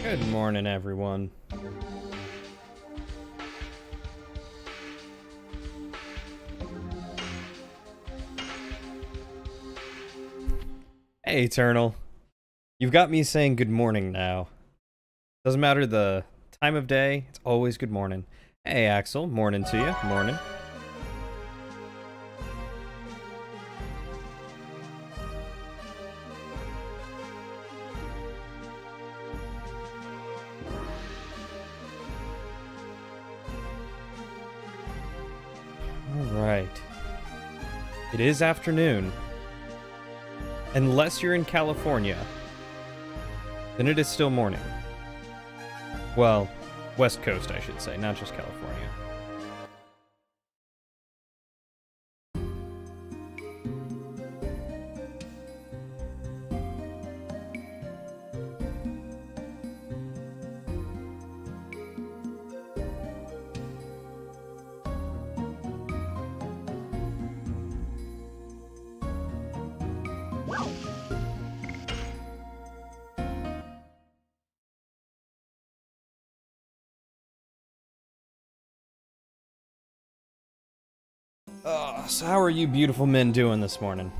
Good morning, everyone. Hey, Eternal. You've got me saying good morning now. Doesn't matter the time of day, it's always good morning. Hey, Axel. Morning to you. Morning. Alright. It is afternoon. Unless you're in California, then it is still morning. Well, West Coast, I should say, not just California. So how are you beautiful men doing this morning?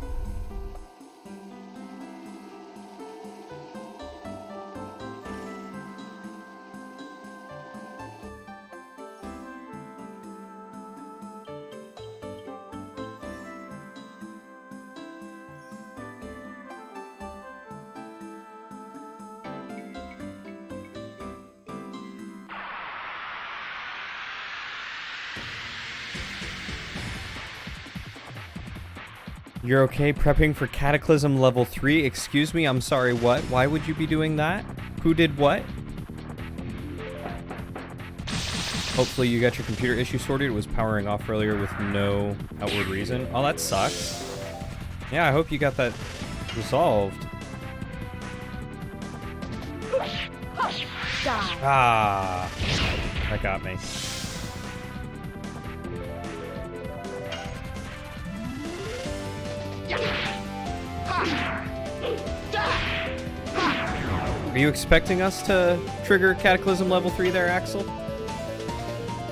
You're okay prepping for Cataclysm level 3? Excuse me, I'm sorry, what? Why would you be doing that? Who did what? Hopefully you got your computer issue sorted. It was powering off earlier with no outward reason. Oh, that sucks. Yeah, I hope you got that resolved. Ah, that got me. Are you expecting us to trigger Cataclysm level 3 there, Axel?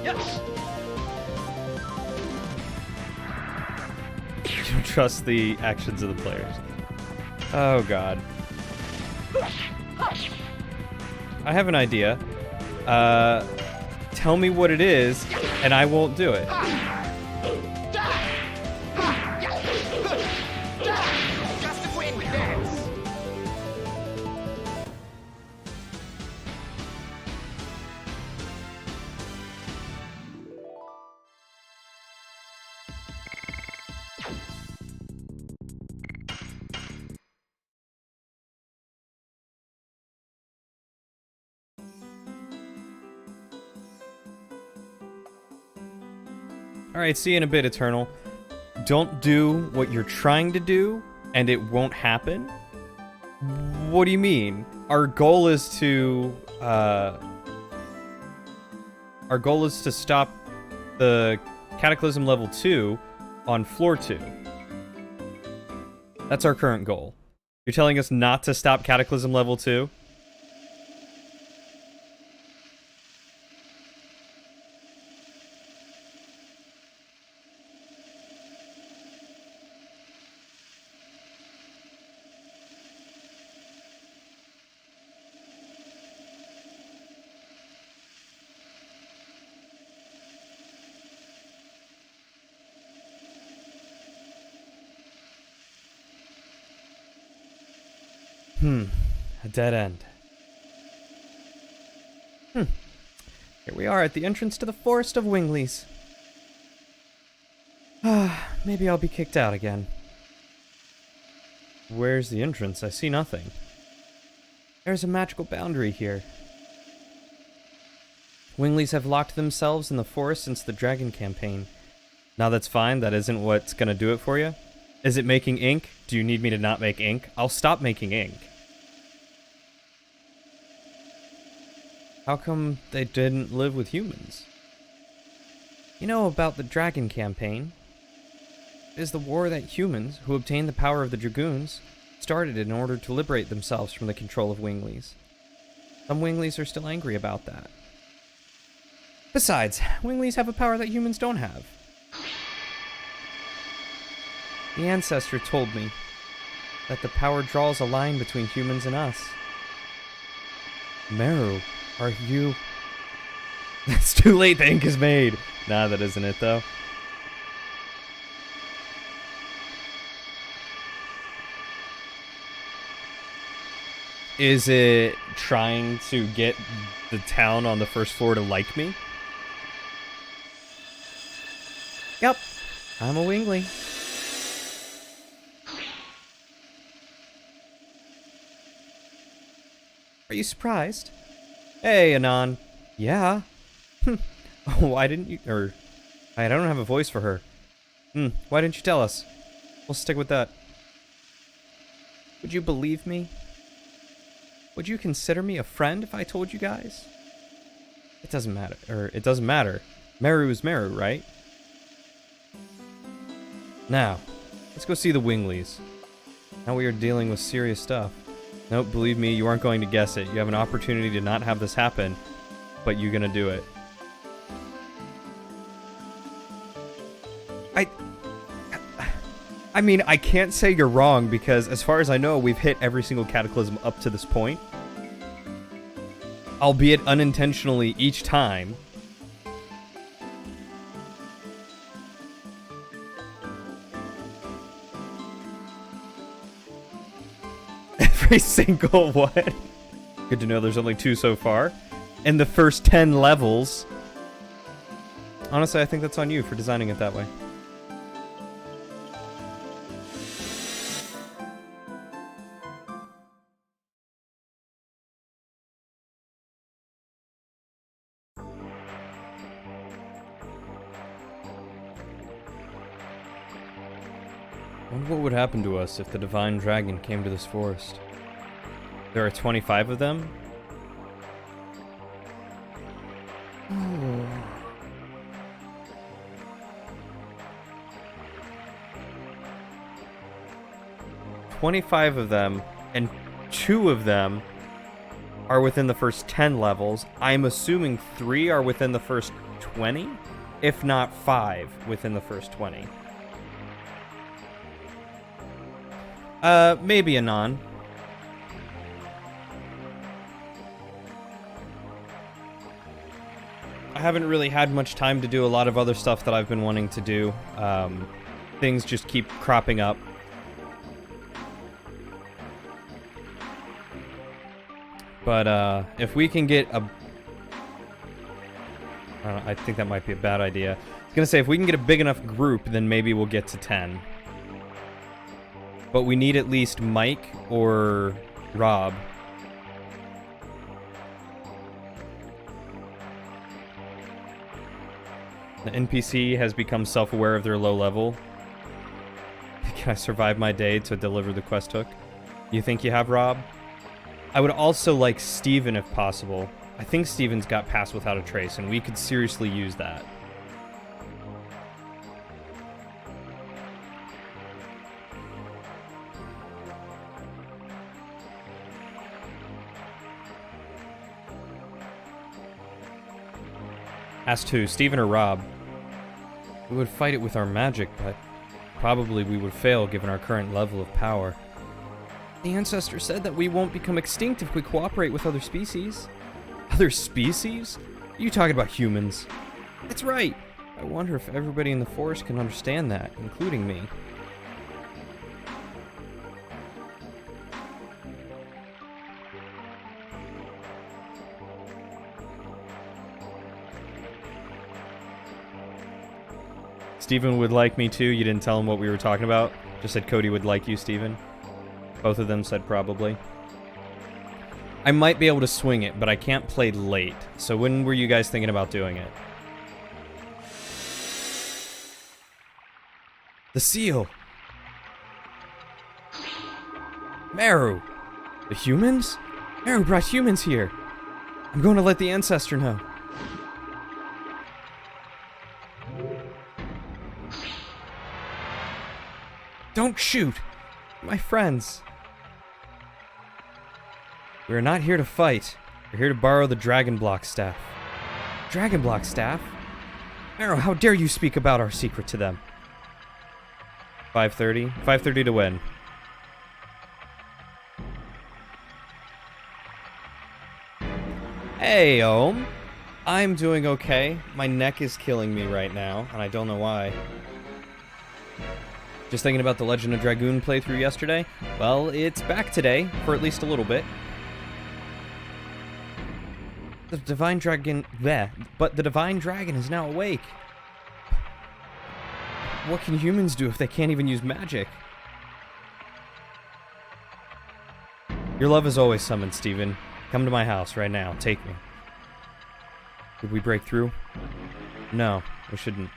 Yes. You don't trust the actions of the players. Oh, God. I have an idea. Tell me what it is, and I won't do it. Alright, see you in a bit, Eternal. Don't do what you're trying to do, and it won't happen? What do you mean? Our goal is to, stop the Cataclysm level 2 on floor 2. That's our current goal. You're telling us not to stop Cataclysm level 2? A dead end. Here we are at the entrance to the Forest of Winglies. Maybe I'll be kicked out again. Where's the entrance? I see nothing. There's a magical boundary here. Winglies have locked themselves in the forest since the Dragon campaign. Now that's fine, that isn't what's gonna do it for you. Is it making ink? Do you need me to not make ink? I'll stop making ink. How come they didn't live with humans? You know about the Dragon campaign? It is the war that humans, who obtained the power of the Dragoons, started in order to liberate themselves from the control of Winglies. Some Winglies are still angry about that. Besides, Winglies have a power that humans don't have. The ancestor told me that the power draws a line between humans and us. Meru, are you... It's too late, the ink is made. Nah, that isn't it, though. Is it trying to get the town on the first floor to like me? Yep, I'm a Wingly. Are you surprised? Hey, Anon. Yeah. Why didn't you... Or... I don't have a voice for her. Why didn't you tell us? We'll stick with that. Would you believe me? Would you consider me a friend if I told you guys? It doesn't matter. Or, it doesn't matter. Meru is Meru, right? Now, let's go see the Winglies. Now we are dealing with serious stuff. Nope, believe me, you aren't going to guess it. You have an opportunity to not have this happen, but you're gonna do it. I mean, I can't say you're wrong, because as far as I know, we've hit every single cataclysm up to this point. Albeit unintentionally each time. Every single one. Good to know there's only 2 so far. And the first 10 levels. Honestly, I think that's on you for designing it that way. I wonder what would happen to us if the divine dragon came to this forest. There are 25 of them? Oh. 25 of them, and 2 of them are within the first 10 levels. I'm assuming 3 are within the first 20, if not 5 within the first 20. Maybe Anon. I haven't really had much time to do a lot of other stuff that I've been wanting to do. Things just keep cropping up. But, if we can get a... I think that might be a bad idea. I was gonna say, if we can get a big enough group, then maybe we'll get to 10. But we need at least Mike or Rob. The NPC has become self-aware of their low level. Can I survive my day to deliver the quest hook? You think you have Rob? I would also like Steven if possible. I think Steven's got Pass Without a Trace, and we could seriously use that. Asked who, Steven or Rob? We would fight it with our magic, but probably we would fail given our current level of power. The ancestor said that we won't become extinct if we cooperate with other species. Other species? Are you talking about humans? That's right. I wonder if everybody in the forest can understand that, including me. Steven would like me too. You didn't tell him what we were talking about. Just said Cody would like you, Steven. Both of them said probably. I might be able to swing it, but I can't play late. So when were you guys thinking about doing it? The seal! Meru! The humans? Meru brought humans here! I'm going to let the ancestor know. Don't shoot! My friends. We are not here to fight. We're here to borrow the Dragon Block staff. Dragon Block staff? Arrow, how dare you speak about our secret to them? 5:30? 5:30 to win. Hey, Ohm. I'm doing okay. My neck is killing me right now, and I don't know why. Just thinking about the Legend of Dragoon playthrough yesterday. Well, it's back today, for at least a little bit. The Divine Dragon... Bleh. But the Divine Dragon is now awake. What can humans do if they can't even use magic? Your love is always summoned, Steven. Come to my house right now. Take me. Did we break through? No, we shouldn't.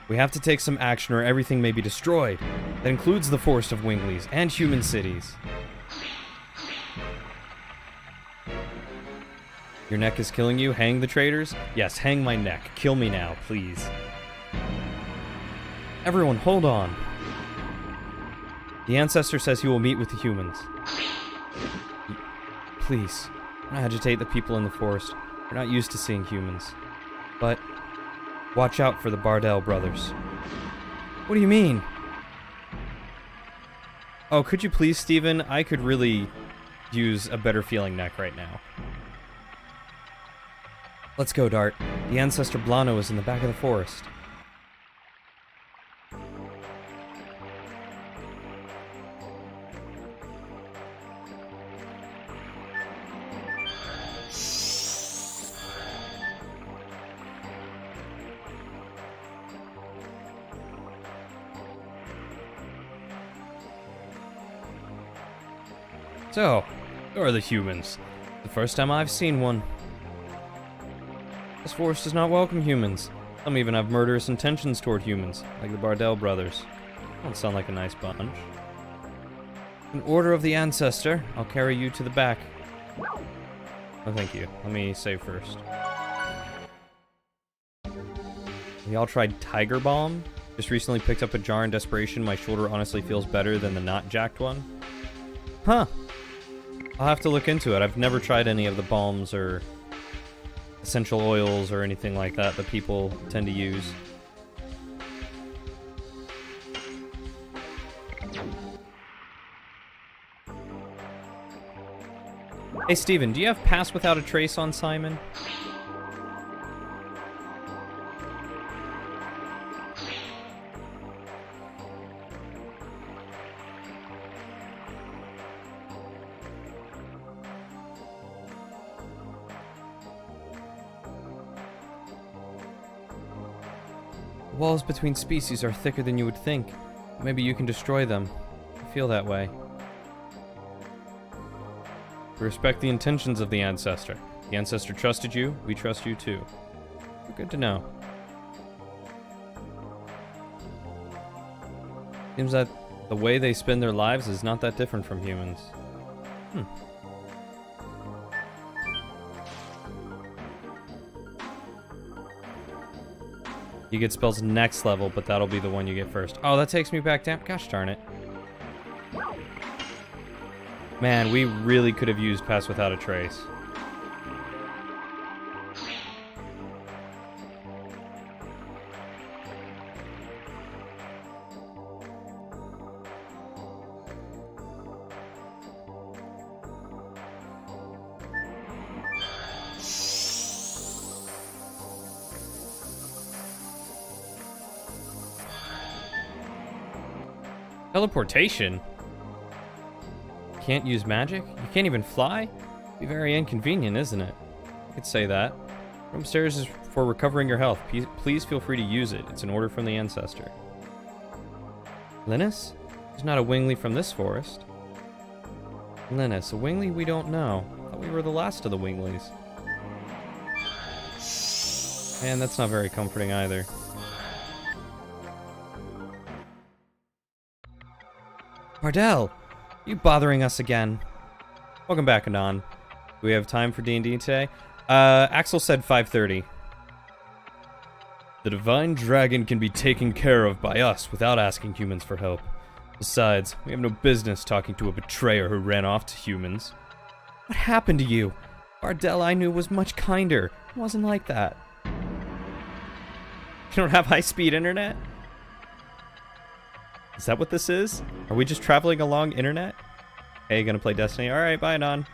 We have to take some action or everything may be destroyed. That includes the Forest of Winglies and human cities. Your neck is killing you? Hang the traitors? Yes, hang my neck. Kill me now, please. Everyone, hold on. The Ancestor says he will meet with the humans. Please, don't agitate the people in the forest. We're not used to seeing humans. But, watch out for the Bardell brothers. What do you mean? Oh, could you please, Steven? I could really use a better feeling neck right now. Let's go, Dart. The Ancestor Blano is in the back of the forest. So, who are the humans? The first time I've seen one. This forest does not welcome humans. Some even have murderous intentions toward humans, like the Bardell brothers. Don't sound like a nice bunch. In order of the Ancestor, I'll carry you to the back. Oh, thank you. Let me save first. We all tried Tiger Balm. Just recently picked up a jar in desperation. My shoulder honestly feels better than the not jacked one. Huh. I'll have to look into it. I've never tried any of the balms or essential oils or anything like that that people tend to use. Hey Steven, do you have Pass Without a Trace on Simon? The walls between species are thicker than you would think. Maybe you can destroy them. I feel that way. We respect the intentions of the Ancestor. The Ancestor trusted you, we trust you too. Good to know. Seems that the way they spend their lives is not that different from humans. You get spells next level, but that'll be the one you get first. Oh, that takes me back down. Gosh darn it. Man, we really could have used Pass Without a Trace. Teleportation? Can't use magic? You can't even fly? Be very inconvenient, isn't it? I could say that. Room upstairs is for recovering your health. Please feel free to use it. It's an order from the Ancestor. Linus? There's not a Wingly from this forest. Linus, a Wingly we don't know. I thought we were the last of the Winglies. Man, that's not very comforting either. Bardell! You bothering us again? Welcome back, Anon. Do we have time for D&D today? Axel said 5:30. The Divine Dragon can be taken care of by us without asking humans for help. Besides, we have no business talking to a betrayer who ran off to humans. What happened to you? Bardell I knew was much kinder. It wasn't like that. You don't have high-speed internet? Is that what this is? Are we just traveling along internet? Hey, gonna play Destiny? Alright, bye, Anon.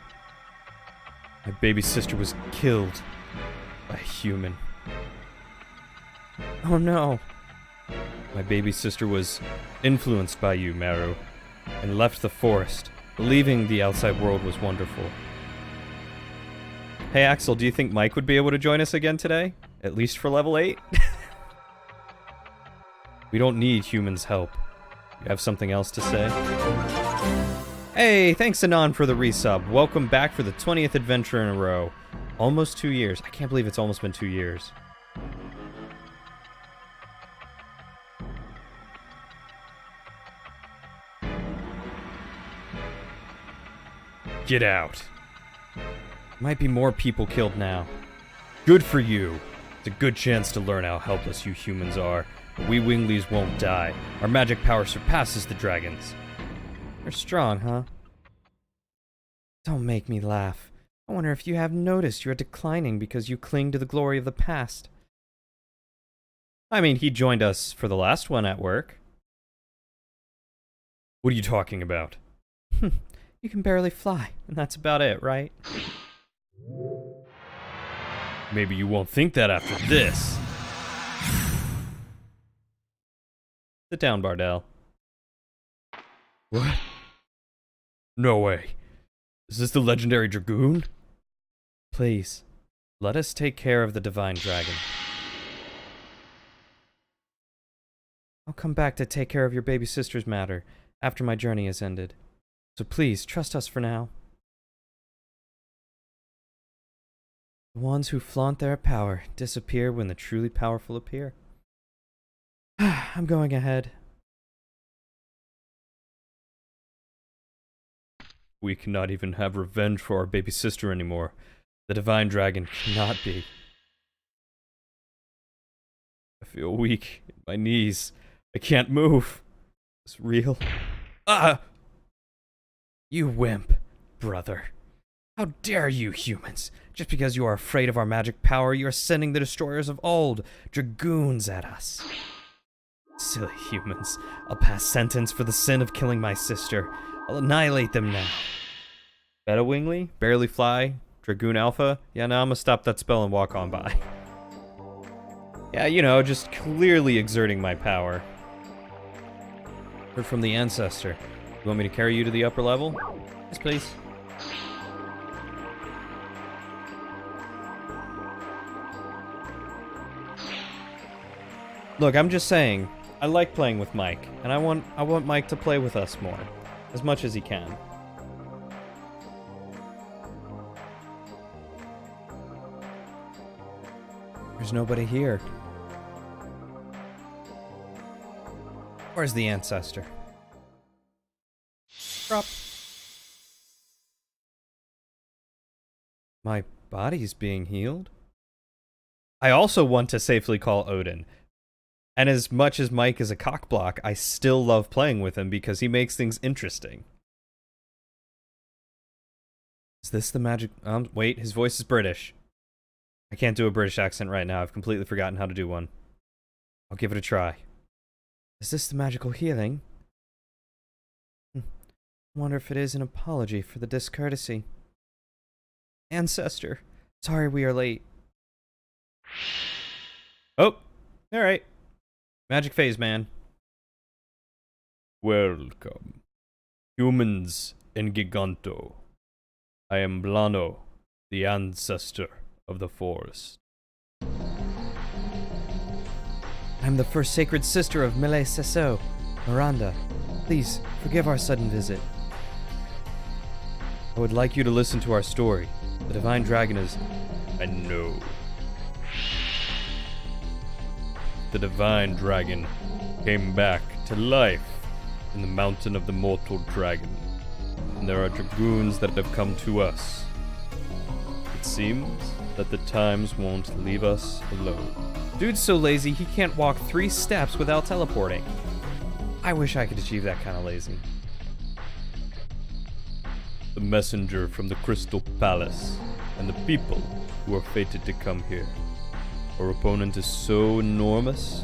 My baby sister was killed by a human. Oh no. My baby sister was influenced by you, Maru, and left the forest, believing the outside world was wonderful. Hey Axel, do you think Mike would be able to join us again today? At least for level 8? We don't need humans' help. You have something else to say? Hey, thanks Anon for the resub. Welcome back for the 20th adventure in a row. Almost 2 years. I can't believe it's almost been 2 years. Get out. Might be more people killed now. Good for you. It's a good chance to learn how helpless you humans are. But we Winglies won't die. Our magic power surpasses the dragons. You're strong, huh? Don't make me laugh. I wonder if you have noticed you're declining because you cling to the glory of the past. I mean, he joined us for the last one at work. What are you talking about? You can barely fly, and that's about it, right? Maybe you won't think that after this. Sit down, Bardell. What? No way. Is this the legendary Dragoon? Please, let us take care of the divine dragon. I'll come back to take care of your baby sister's matter after my journey has ended. So please, trust us for now. The ones who flaunt their power disappear when the truly powerful appear. I'm going ahead. We cannot even have revenge for our baby sister anymore. The divine dragon cannot be. I feel weak in my knees. I can't move. It's real. Ah! You wimp, brother. How dare you, humans? Just because you are afraid of our magic power, you are sending the destroyers of old, Dragoons, at us. Silly humans. I'll pass sentence for the sin of killing my sister. I'll annihilate them now. Beta Wingly? Barely Fly? Dragoon Alpha? Yeah, no, I'm gonna stop that spell and walk on by. Yeah, you know, just clearly exerting my power. Heard from the ancestor. You want me to carry you to the upper level? Yes, please. Look, I'm just saying, I like playing with Mike, and I want Mike to play with us more, as much as he can. There's nobody here. Where's the ancestor? Drop. My body's being healed? I also want to safely call Odin. And as much as Mike is a cockblock, I still love playing with him because he makes things interesting. Is this the magic... wait, his voice is British. I can't do a British accent right now. I've completely forgotten how to do one. I'll give it a try. Is this the magical healing? I wonder if it is an apology for the discourtesy. Ancestor, sorry we are late. Oh, alright. Magic phase, man. Welcome, humans in Giganto. I am Blano, the ancestor of the forest. I'm the first sacred sister of Mille Sesso, Miranda. Please, forgive our sudden visit. I would like you to listen to our story. The divine dragon is... I know. The divine dragon came back to life in the mountain of the mortal dragon. And there are dragoons that have come to us. It seems that the times won't leave us alone. Dude's so lazy he can't walk 3 steps without teleporting. I wish I could achieve that kind of lazy. the messenger from the Crystal Palace, and the people who are fated to come here. Our opponent is so enormous,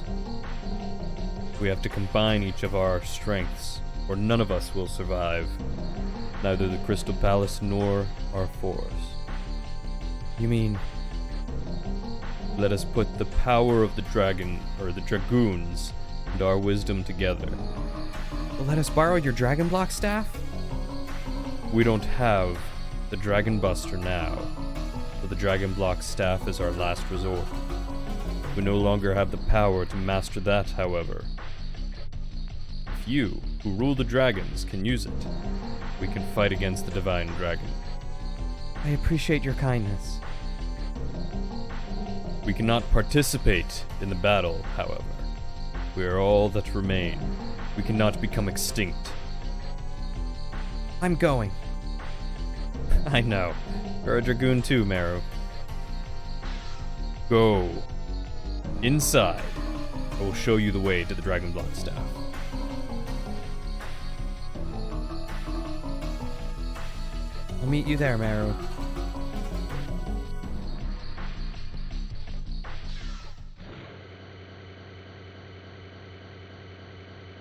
we have to combine each of our strengths, or none of us will survive. Neither the Crystal Palace nor our force. You mean... Let us put the power of the dragon, or the Dragoons, and our wisdom together. let us borrow your Dragon Block staff? We don't have the Dragon Buster now, so the Dragon Block staff is our last resort. We no longer have the power to master that, however. If you, who rule the dragons, can use it, we can fight against the Divine Dragon. I appreciate your kindness. We cannot participate in the battle, however. We are all that remain. We cannot become extinct. I'm going. I know. You're a Dragoon too, Meru. Go. Inside. I will show you the way to the Dragon Block staff. I'll meet you there, Meru.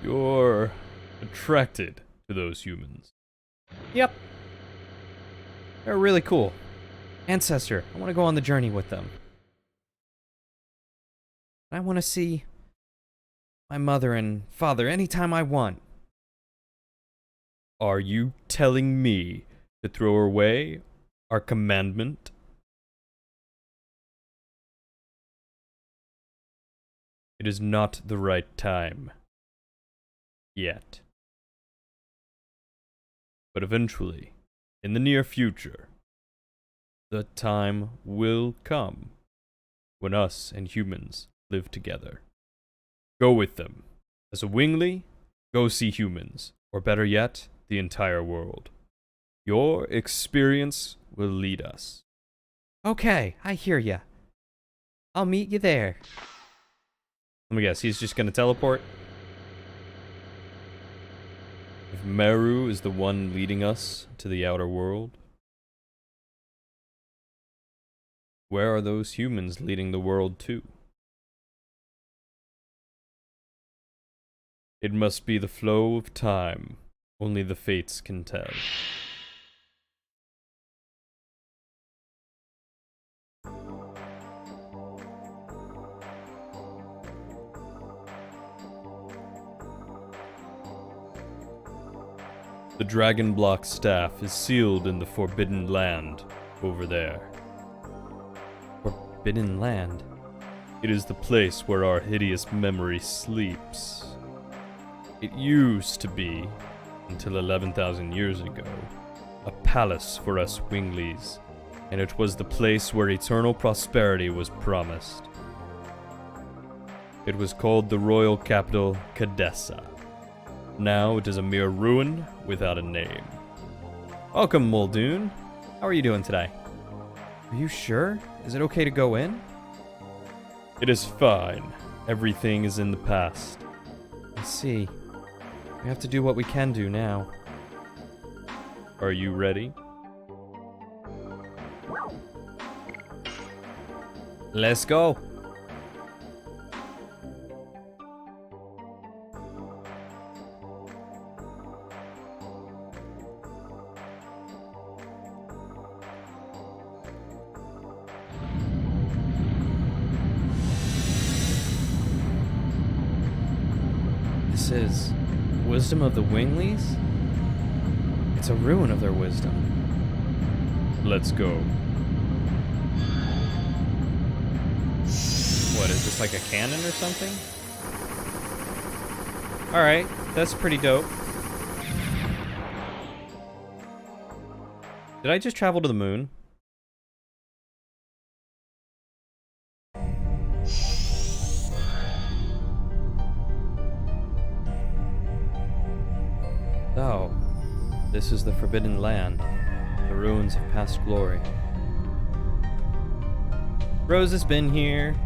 You're attracted to those humans. Yep. They're really cool. Ancestor, I want to go on the journey with them. I want to see my mother and father anytime I want. Are you telling me to throw away our commandment? It is not the right time. Yet. But eventually, in the near future, the time will come when us and humans live together. Go with them. As a Wingly, go see humans, or better yet, the entire world. Your experience will lead us. Okay, I hear ya. I'll meet you there. Let me guess, he's just gonna teleport? If Meru is the one leading us to the outer world, where are those humans leading the world to? It must be the flow of time. Only the fates can tell. The Dragon Block staff is sealed in the Forbidden Land over there. Forbidden Land? It is the place where our hideous memory sleeps. It used to be, until 11,000 years ago, a palace for us Winglies, and it was the place where eternal prosperity was promised. It was called the royal capital, Cadessa. Now it is a mere ruin without a name. Welcome, Muldoon. How are you doing today? Are you sure? Is it okay to go in? It is fine. Everything is in the past. I see. We have to do what we can do now. Are you ready? Let's go. This is wisdom of the Winglies? It's a ruin of their wisdom. Let's go. What, is this like a cannon or something? Alright, that's pretty dope. Did I just travel to the moon? Oh, this is the Forbidden Land, the ruins of past glory. Rose has been here.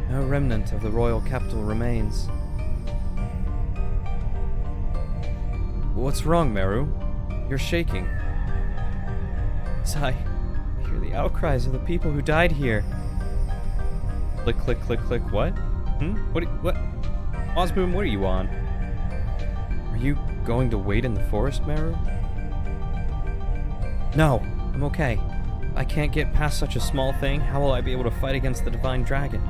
No remnant of the royal capital remains. What's wrong, Meru? You're shaking. I hear the outcries of the people who died here. Click, click, click, click. What? What? Osboom, what are you on? Are you going to wait in the forest, Meru? No, I'm okay. I can't get past such a small thing. How will I be able to fight against the Divine Dragon?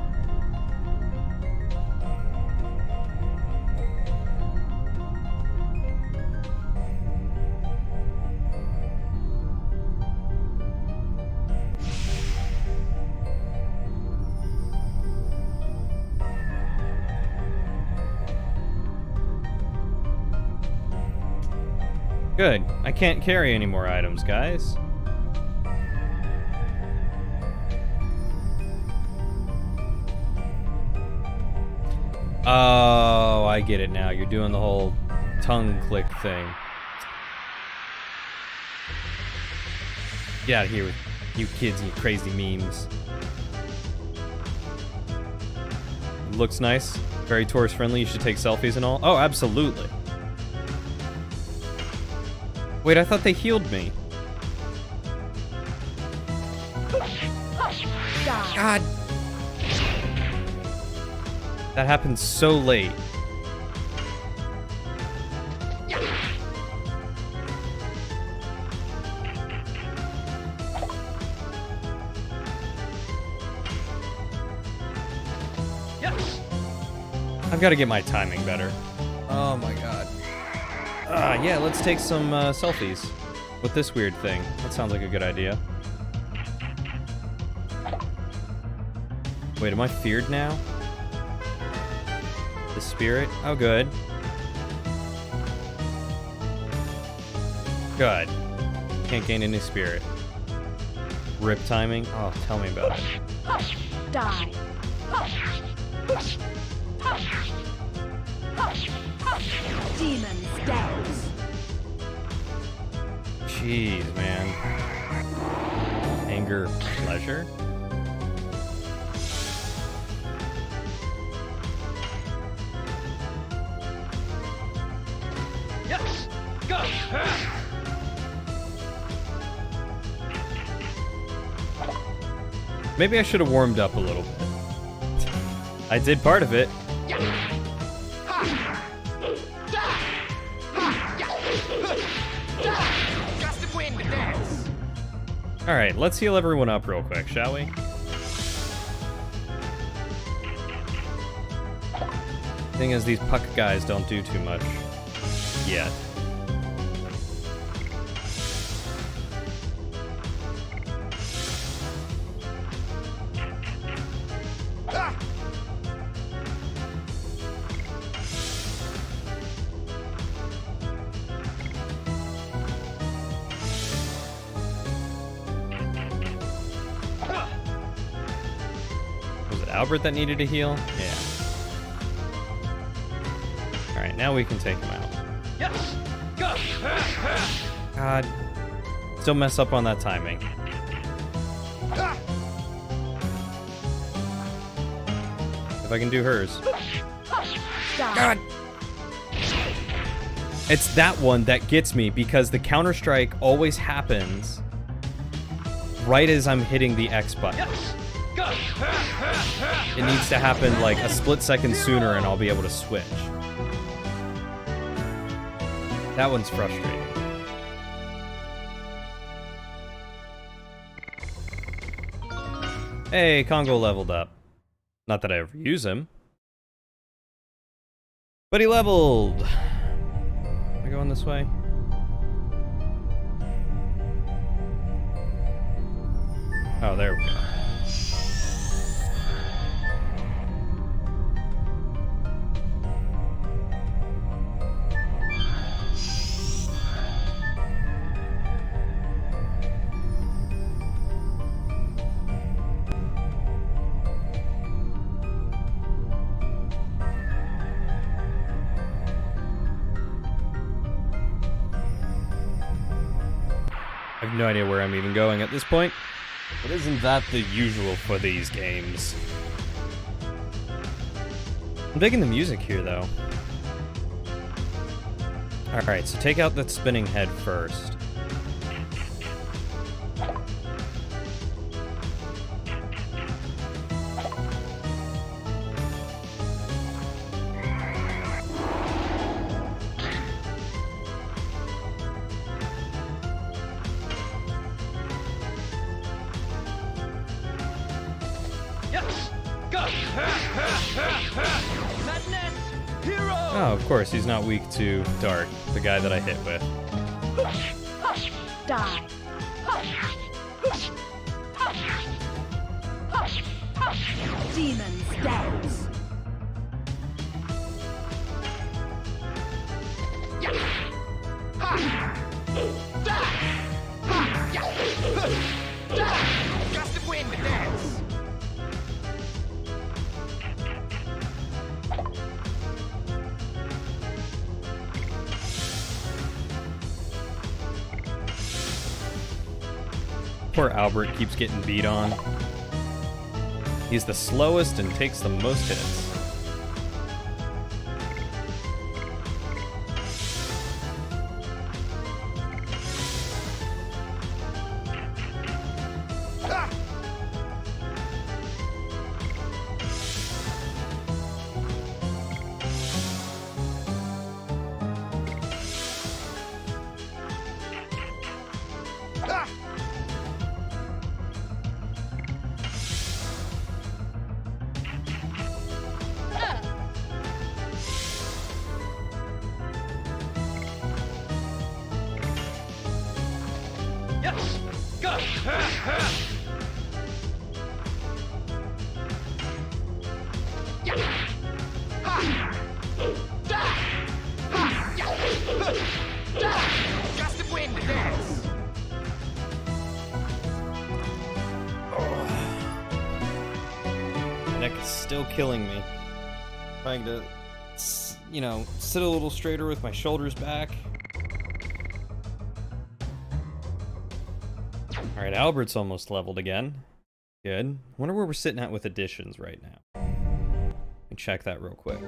Good. I can't carry any more items, guys. Oh, I get it now. You're doing the whole tongue click thing. Get out of here with you kids and your crazy memes. Looks nice. Very tourist friendly. You should take selfies and all. Oh, absolutely. Wait, I thought they healed me. God. That happened so late. Yes. I've got to get my timing better. Oh my god. Yeah, let's take some selfies with this weird thing. That sounds like a good idea. Wait, am I feared now? The spirit? Oh, good. Good. Can't gain any spirit. Rip timing? Oh, tell me about it. Die. Demon stance. Jeez, man. Anger, pleasure? Yes. Go. Maybe I should have warmed up a little bit. I did part of it. Gust of wind dance. Alright, let's heal everyone up real quick, shall we? Thing is, these puck guys don't do too much yet. Was it Albert that needed to heal? Yeah. Alright, now we can take him out. Yes. Go. God. Still mess up on that timing. If I can do hers. God! It's that one that gets me because the counter-strike always happens right as I'm hitting the X button. Yes. Go. It needs to happen like a split second sooner and I'll be able to switch. That one's frustrating. Hey, Congo leveled up. Not that I ever use him. But he leveled! Am I going this way? Oh, there we go. I have no idea where I'm even going at this point. But isn't that the usual for these games? I'm digging the music here, though. Alright, so take out that spinning head first. Yes! Go! Madness! Hero! Oh, of course, he's not weak to Dark, the guy that I hit with. Die. Demon's dance. Gust of wind, dance! Poor Albert keeps getting beat on. He's the slowest and takes the most hits. Yes! Go! Gust of wind, dance! My neck is still killing me. Trying to, sit a little straighter with my shoulders back. Alright, Albert's almost leveled again. Good. Wonder where we're sitting at with additions right now. Let me check that real quick.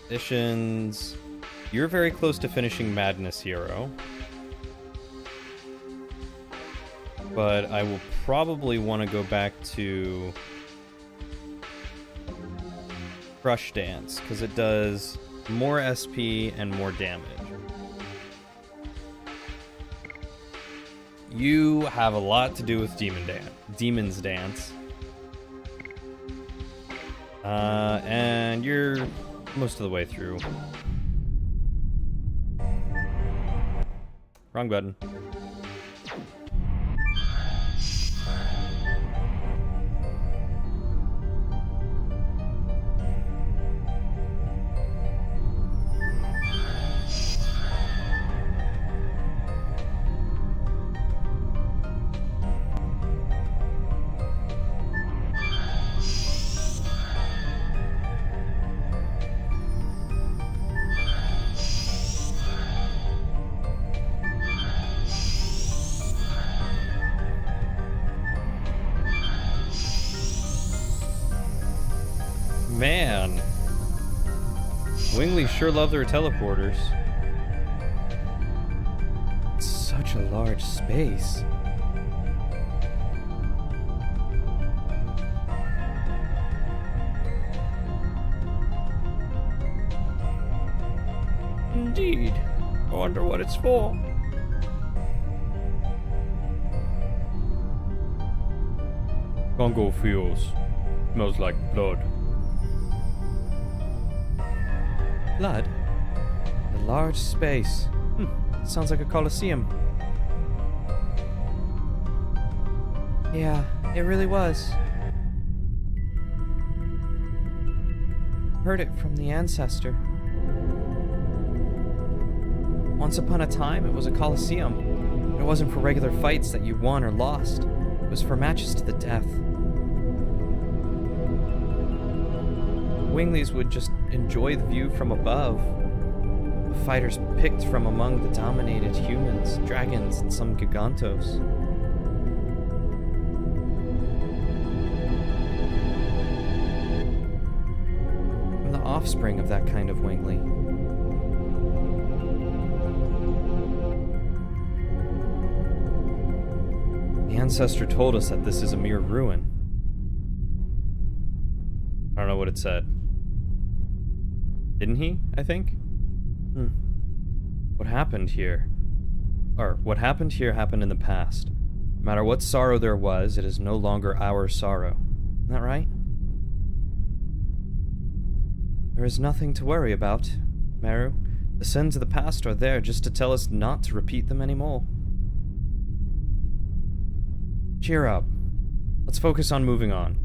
Additions. You're very close to finishing Madness Hero. But I will probably want to go back to Crush Dance, because it does more SP and more damage. You have a lot to do with Demon's Dance. And you're most of the way through. Wrong button. Man, Wingley sure love their teleporters. It's such a large space. Indeed. I wonder what it's for. Congo feels. Smells like blood. Blood? A large space. Sounds like a coliseum. Yeah, it really was. Heard it from the ancestor. Once upon a time, it was a coliseum. It wasn't for regular fights that you won or lost. It was for matches to the death. Wingleys would just enjoy the view from above. The fighters picked from among the dominated humans, dragons, and some gigantos. I'm the offspring of that kind of Wingley. ancestor told us that this is a mere ruin. I don't know what it said. Didn't he, I think? What happened here? Or, what happened here happened in the past. No matter what sorrow there was, it is no longer our sorrow. Isn't that right? There is nothing to worry about, Meru. The sins of the past are there just to tell us not to repeat them anymore. Cheer up. Let's focus on moving on.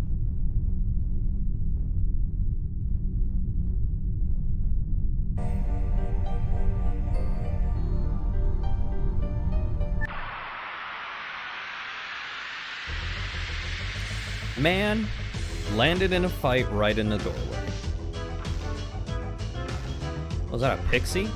Man landed in a fight right in the doorway. Was that a pixie?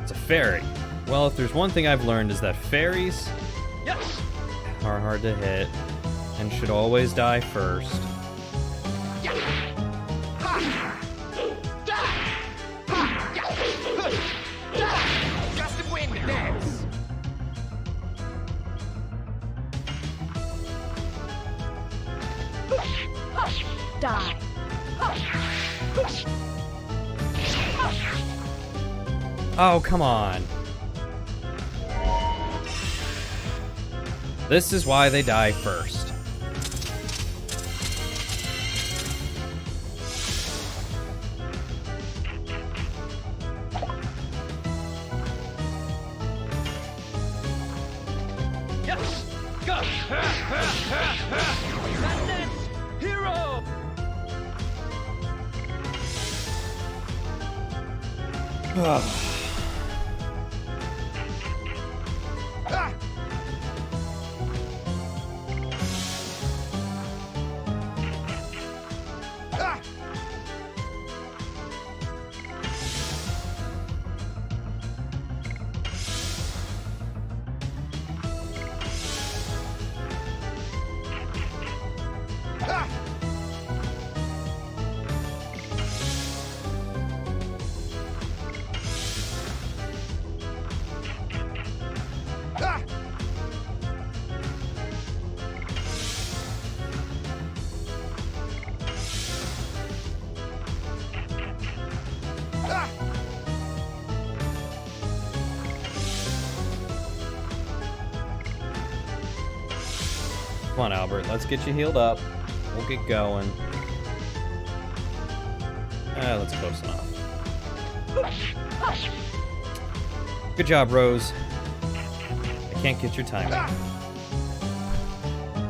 It's a fairy. Well, if there's one thing I've learned is that fairies Yes. are hard to hit and should always die first. Yeah. Ha. Da. Ha. Yeah. Da. Gust of wind, dance. Die. Oh, come on. This is why they die first. Yes. Go. Madness. Hero. Ah. Ah. Ah. Ah. Ah. Come on, Albert. Let's get you healed up. We'll get going. That's close enough. Good job, Rose. I can't get your timing.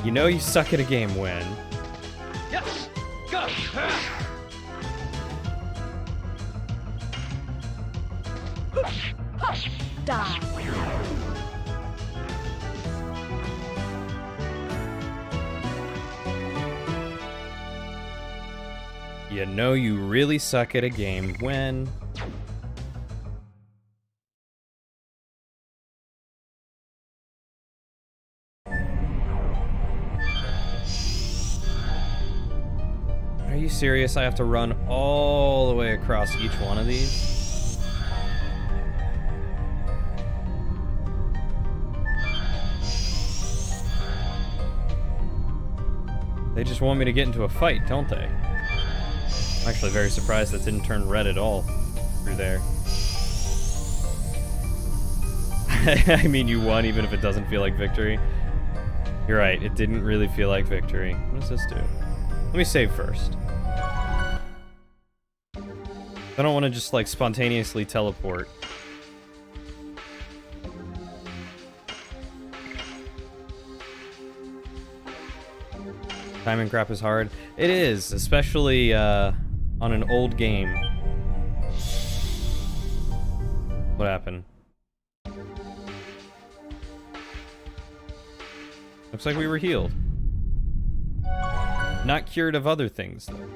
You know you suck at a game when... Yes. Go. Die. You know you really suck at a game when... Are you serious? I have to run all the way across each one of these? They just want me to get into a fight, don't they? I'm actually very surprised that didn't turn red at all through there. I mean, you won even if it doesn't feel like victory. You're right, it didn't really feel like victory. What does this do? Let me save first. I don't want to just, like, spontaneously teleport. Timing crap is hard. It is, especially on an old game. What happened? Looks like we were healed. Not cured of other things, though.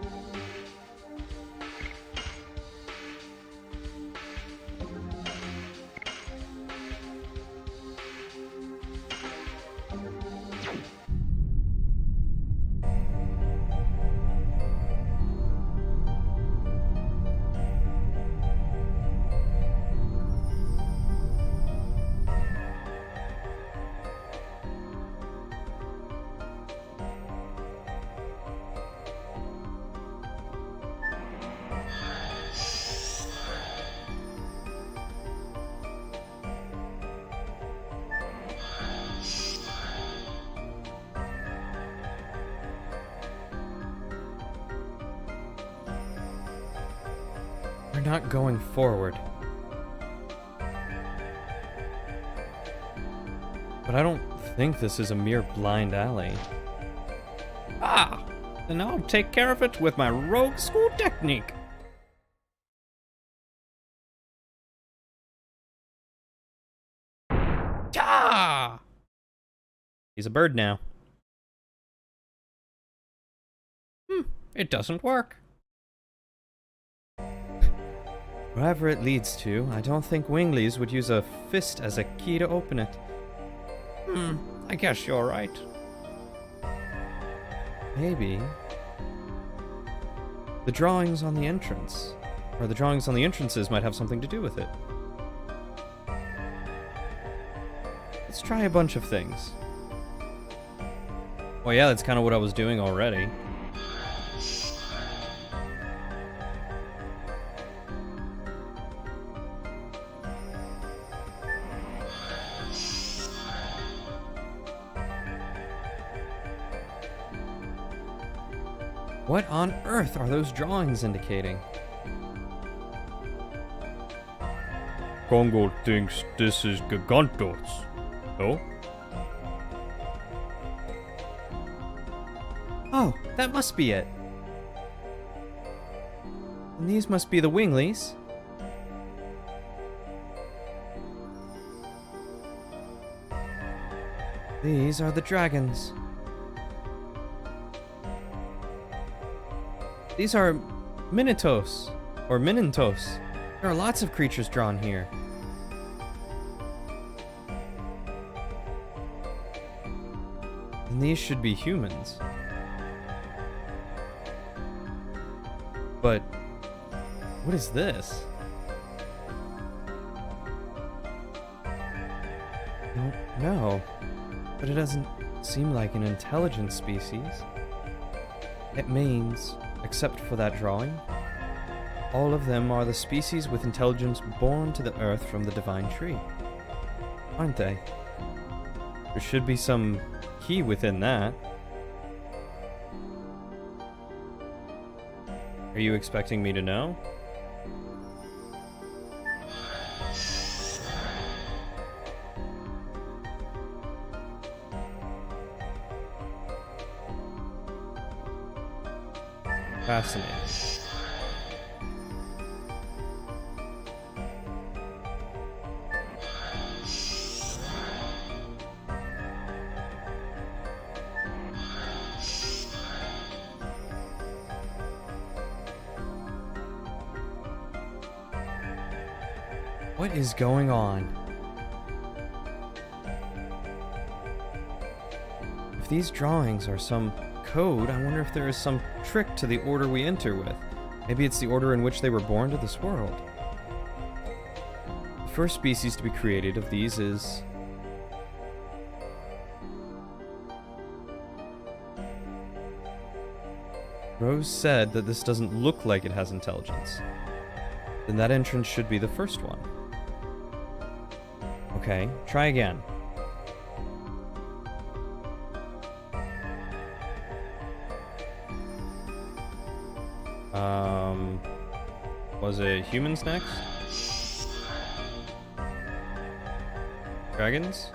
not going forward. But I don't think this is a mere blind alley. Ah! Then I'll take care of it with my rogue school technique. Ah! He's a bird now. It doesn't work. Wherever it leads to, I don't think Winglies would use a fist as a key to open it. I guess you're right. Maybe. The drawings on the entrance, or the drawings on the entrances might have something to do with it. Let's try a bunch of things. Well, yeah, that's kind of what I was doing already. What on earth are those drawings indicating? Congo thinks this is Gigantos. No? Oh, that must be it. And these must be the Winglies. These are the dragons. These are Minotos, or Minintos. There are lots of creatures drawn here. And these should be humans. But what is this? I don't know. But it doesn't seem like an intelligent species. It means, except for that drawing, all of them are the species with intelligence born to the earth from the divine tree. Aren't they? There should be some key within that. Are you expecting me to know? Fascinating. What is going on? If these drawings are some code, I wonder if there is some trick to the order we enter with. Maybe it's the order in which they were born to this world. The first species to be created of these is... Rose said that this doesn't look like it has intelligence. Then that entrance should be the first one. Okay, try again. Was it humans next? Dragons?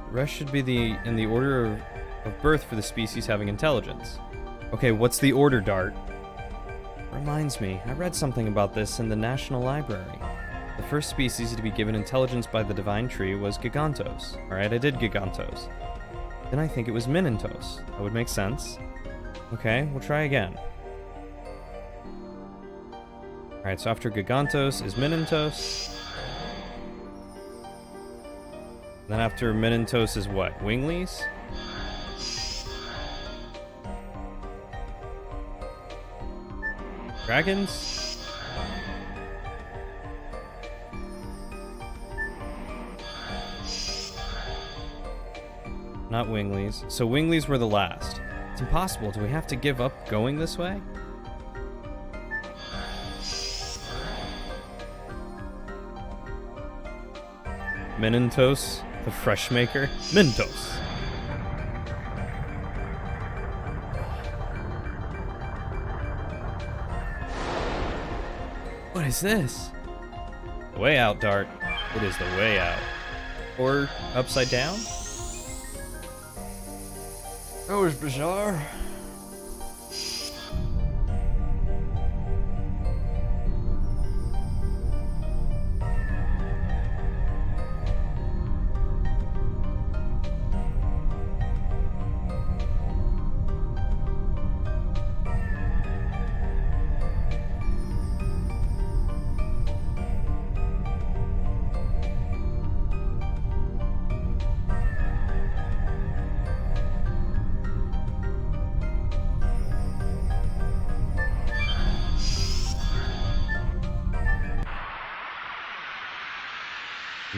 The rest should be in the order of birth for the species having intelligence. Okay, what's the order, Dart? Reminds me, I read something about this in the National Library. The first species to be given intelligence by the divine tree was Gigantos. Alright, I did Gigantos. Then I think it was Minintos. That would make sense. Okay, we'll try again. Alright, so after Gigantos is Minintos. Then after Minintos is what? Winglies? Dragons? Not Winglies. So Winglies were the last. It's impossible. Do we have to give up going this way? Minintos, the fresh maker. Mintos. What is this? The way out, Dart. It is the way out. Or upside down? That was bizarre.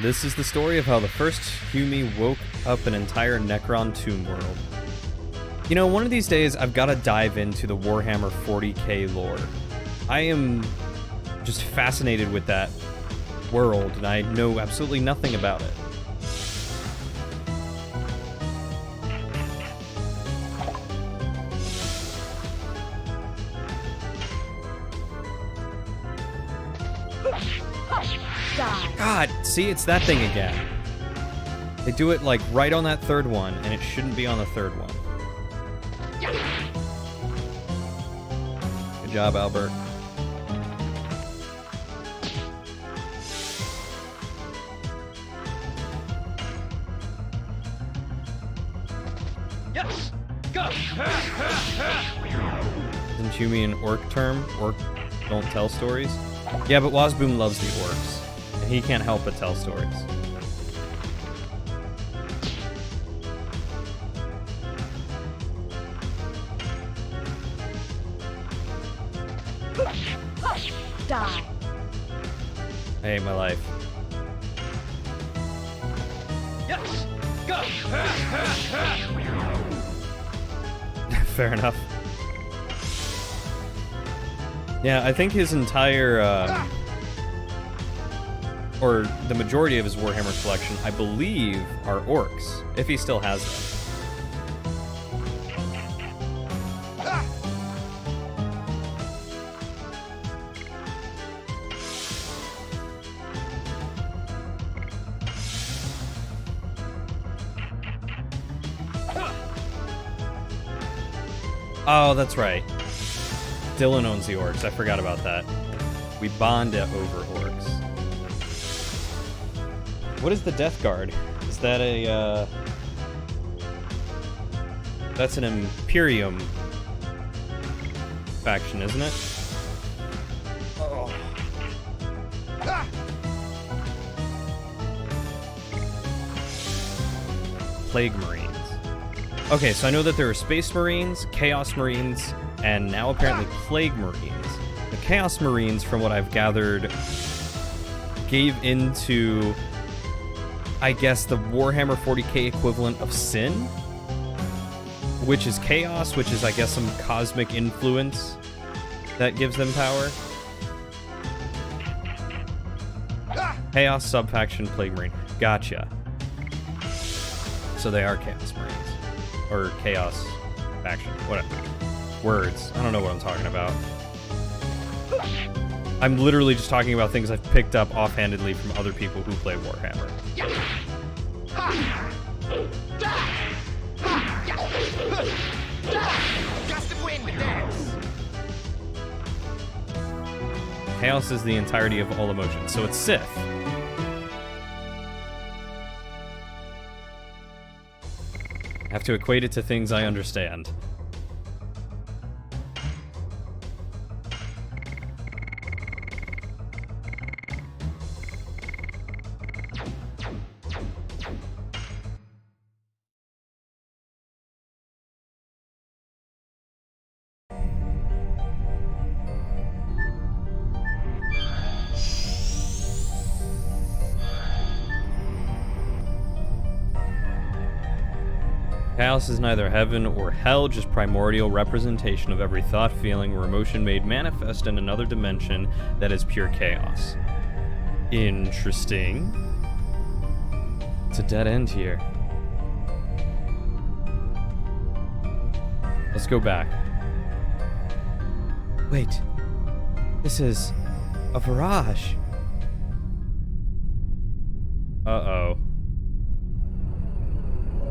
This is the story of how the first Humi woke up an entire Necron tomb world. You know, one of these days I've got to dive into the Warhammer 40k lore. I am just fascinated with that world, and I know absolutely nothing about it. Die. God, see, it's that thing again. They do it like right on that third one, and it shouldn't be on the third one. Good job, Albert. Yes! Go! Isn't Humi an orc term? Orc don't tell stories? Yeah, but Wazboom loves the orcs, and he can't help but tell stories. Die. I hate my life. Yes! Go! Fair enough. Yeah, I think his entire, or the majority of his Warhammer collection, I believe, are orcs, if he still has them. Oh, that's right. Dylan owns the orcs. I forgot about that. We bond over orcs. What is the Death Guard? Is that a, that's an Imperium faction, isn't it? Oh. Plague Marines. Okay, so I know that there are Space Marines, Chaos Marines, and now apparently Plague Marines. The Chaos Marines, from what I've gathered, gave into, I guess, the Warhammer 40k equivalent of Sin, which is chaos, which is, I guess, some cosmic influence that gives them power. Chaos subfaction Plague Marine. Gotcha. So they are Chaos Marines. Or Chaos faction. Whatever. Words. I don't know what I'm talking about. I'm literally just talking about things I've picked up offhandedly from other people who play Warhammer. Chaos is the entirety of all emotions, so it's Sith. I have to equate it to things I understand. Chaos is neither heaven or hell, just primordial representation of every thought, feeling, or emotion made manifest in another dimension that is pure chaos. Interesting. It's a dead end here. Let's go back. Wait. This is A Virage. Uh-oh.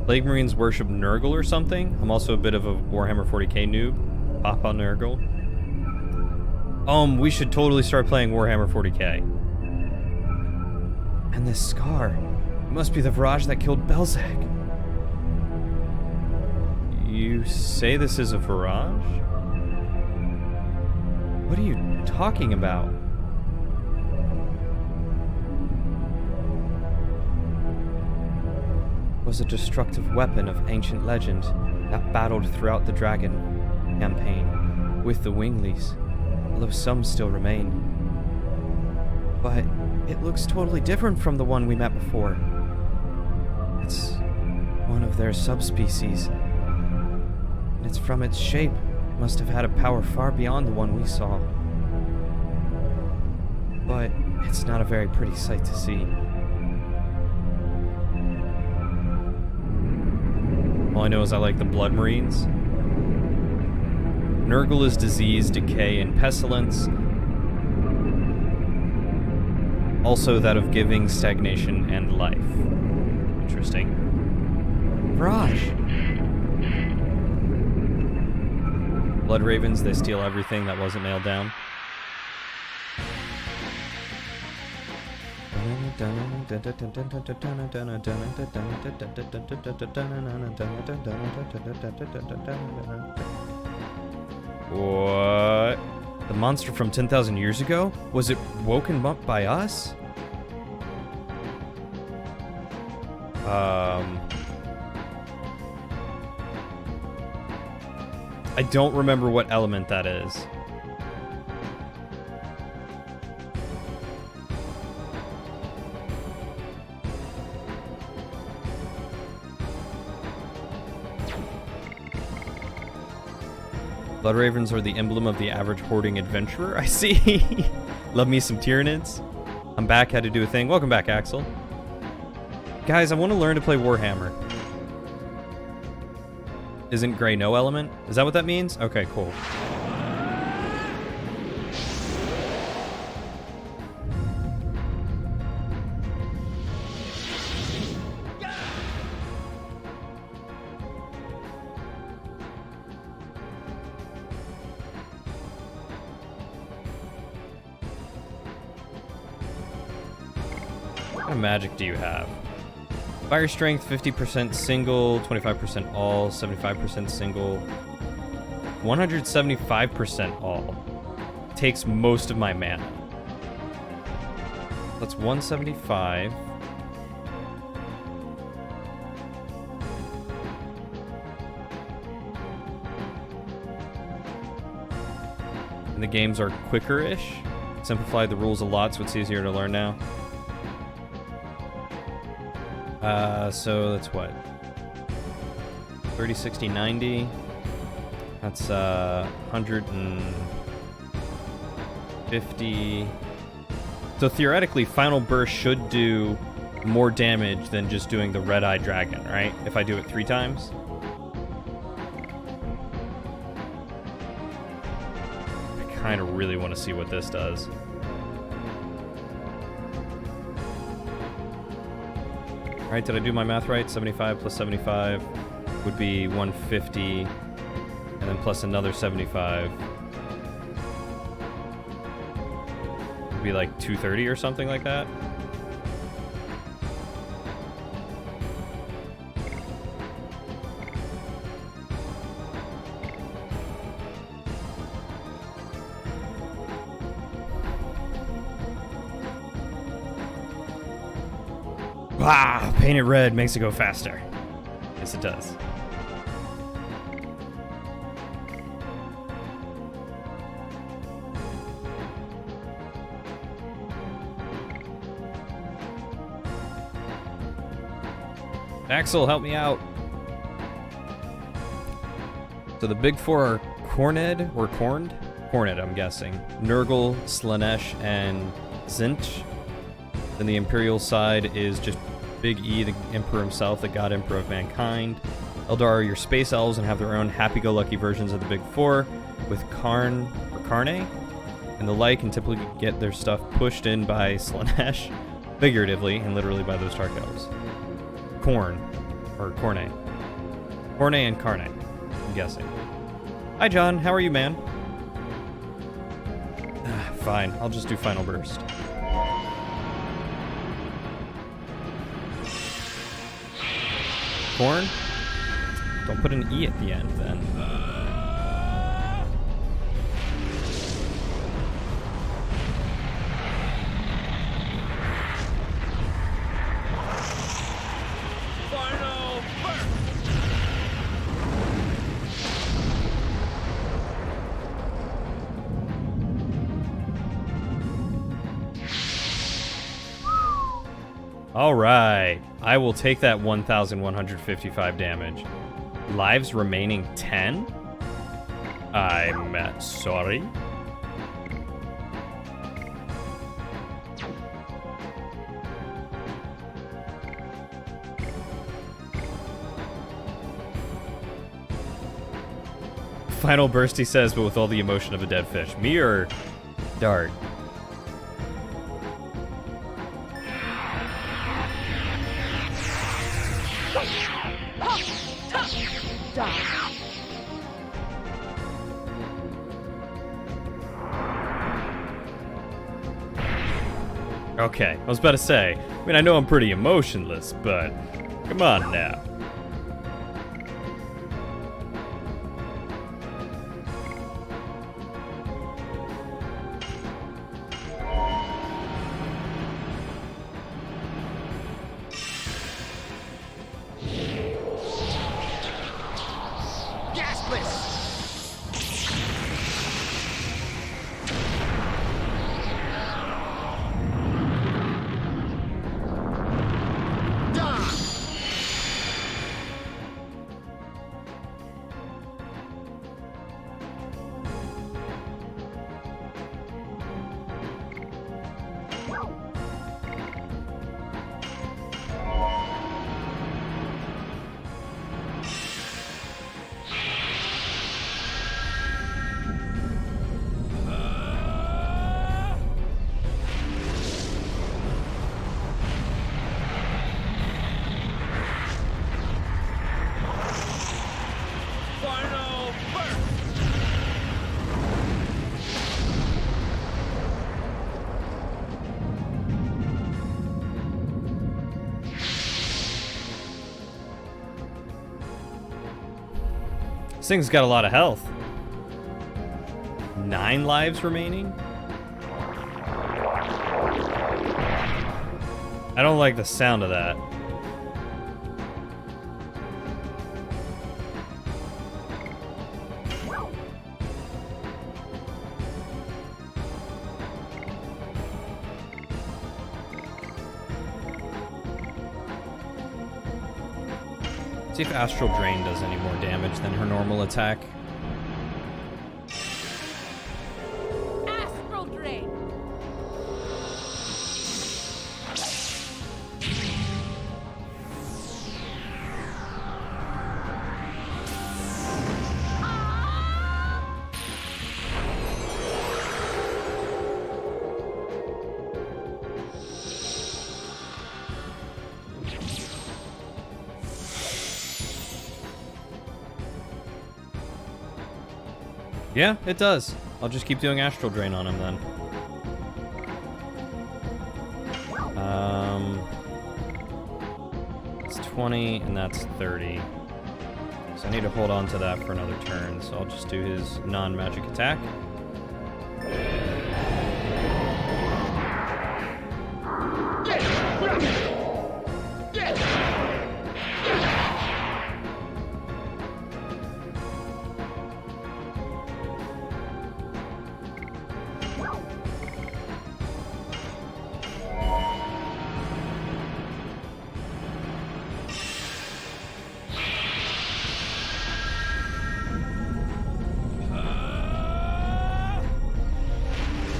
Plague Marines worship Nurgle or something? I'm also a bit of a Warhammer 40k noob. Papa Nurgle. We should totally start playing Warhammer 40k. And this scar. It must be the Virage that killed Belzec. You say this is a Virage? What are you talking about? Was a destructive weapon of ancient legend that battled throughout the Dragon campaign with the Winglies, although some still remain. But it looks totally different from the one we met before. It's one of their subspecies, and it's from its shape must have had a power far beyond the one we saw. But it's not a very pretty sight to see. All I know is I like the Blood Marines. Nurgle is disease, decay, and pestilence. Also that of giving, stagnation, and life. Interesting. Virage! Blood Ravens, they steal everything that wasn't nailed down. What? The monster from 10,000 years ago? Was it woken up by us? I don't remember what element that is. Blood Ravens are the emblem of the average hoarding adventurer. I see. Love me some Tyranids. I'm back, had to do a thing. Welcome back, Axel. Guys, I want to learn to play Warhammer. Isn't gray no element? Is that what that means? Okay, cool. What kind of magic do you have? Fire strength, 50% single, 25% all, 75% single, 175% all. Takes most of my mana. That's 175. And the games are quicker-ish. Simplified the rules a lot, so it's easier to learn now. So that's what? 30, 60, 90. That's 150. So theoretically, Final Burst should do more damage than just doing the Red-Eye Dragon, right? If I do it 3 times. I kind of really want to see what this does. Right, did I do my math right? 75 plus 75 would be 150, and then plus another 75 would be like 230 or something like that. Ah, painted red makes it go faster. Yes, it does. Axel, help me out. So the big four are Corned, or Corned? Corned, I'm guessing. Nurgle, Slanesh, and Zinch. Then the Imperial side is just Big E, the Emperor himself, the God Emperor of Mankind. Eldar are your space elves and have their own happy-go-lucky versions of the Big Four, with Karn, or Karne, and the like can typically get their stuff pushed in by Slanesh, figuratively and literally by those Dark Elves. Corn and Carne, I'm guessing. Hi John, how are you, man? Fine, I'll just do Final Burst. Corn? Don't put an E at the end, then. Final burst. Alright, I will take that 1,155 damage. Lives remaining 10? I'm sorry. Final burst, he says, but with all the emotion of a dead fish. Me or Dart? Die. Okay, I was about to say, I mean, I know I'm pretty emotionless, but come on now. Final burst. This thing's got a lot of health. 9 lives remaining? I don't like the sound of that. See if Astral Drain does any more damage than her normal attack. Astral Drain. Yeah, it does. I'll just keep doing Astral Drain on him then. It's 20 and that's 30. So I need to hold on to that for another turn, so I'll just do his non-magic attack.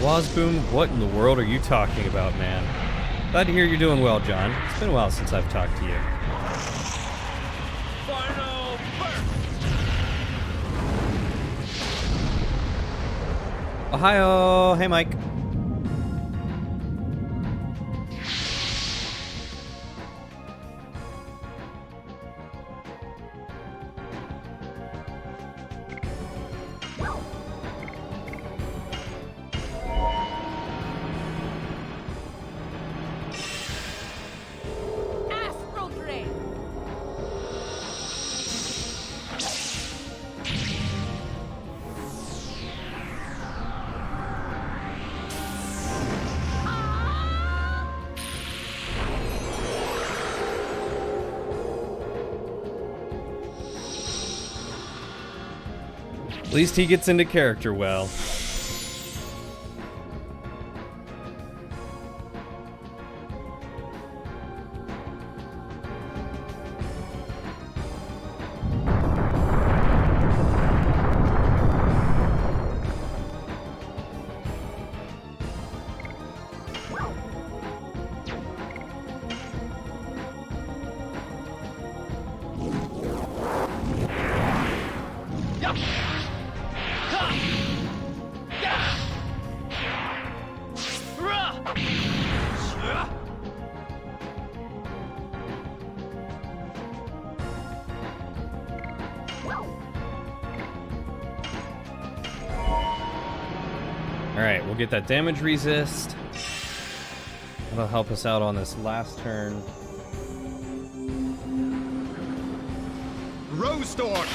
Wazboom, what in the world are you talking about, man? Glad to hear you're doing well, John. It's been a while since I've talked to you. Final burst. Ohio! Hey, Mike. Astral Drain. At least he gets into character well. Alright, we'll get that damage resist. That'll help us out on this last turn. Rose Storm!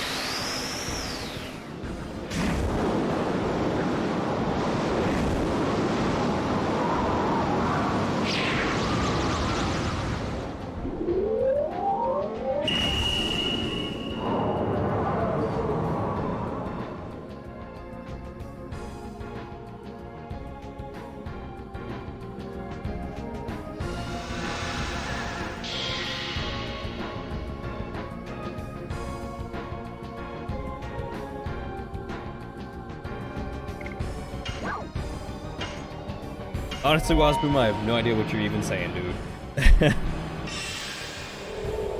Honestly, Wasboom, I have no idea what you're even saying, dude.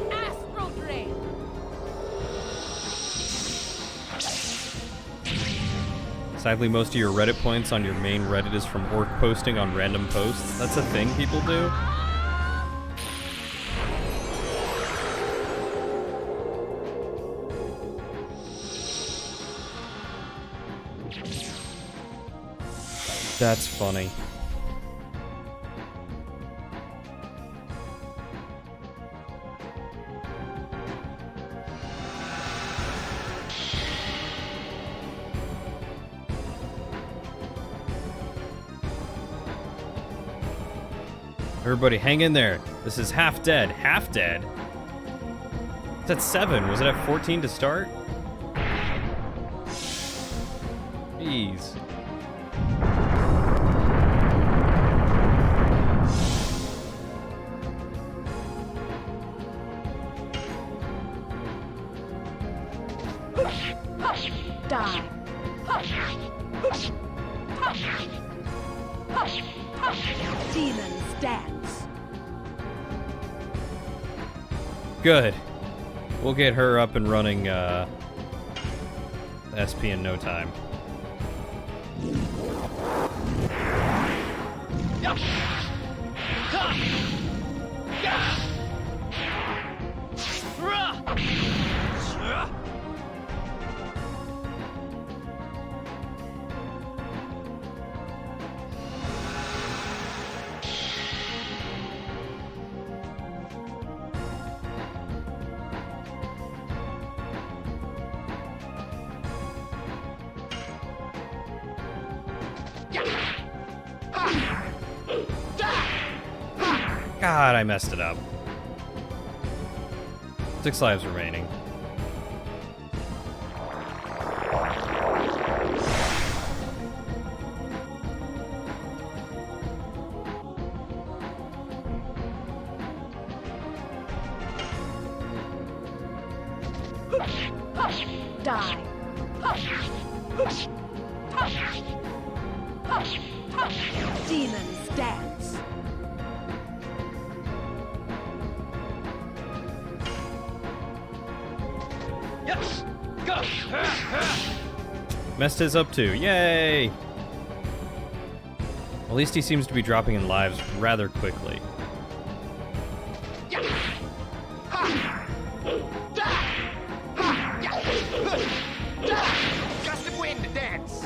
Astral Drain. Sadly, most of your Reddit points on your main Reddit is from orc posting on random posts. That's a thing people do. That's funny. Everybody hang in there. This is half dead. Half dead? It's at 7. Was it at 14 to start? Jeez. Die. Demons dance. Good. We'll get her up and running SP in no time. God, I messed it up. 6 lives remaining. Die. Demons dance. Yes! Go! Messed his up too. Yay! At least he seems to be dropping in lives rather quickly. Gust of wind, dance.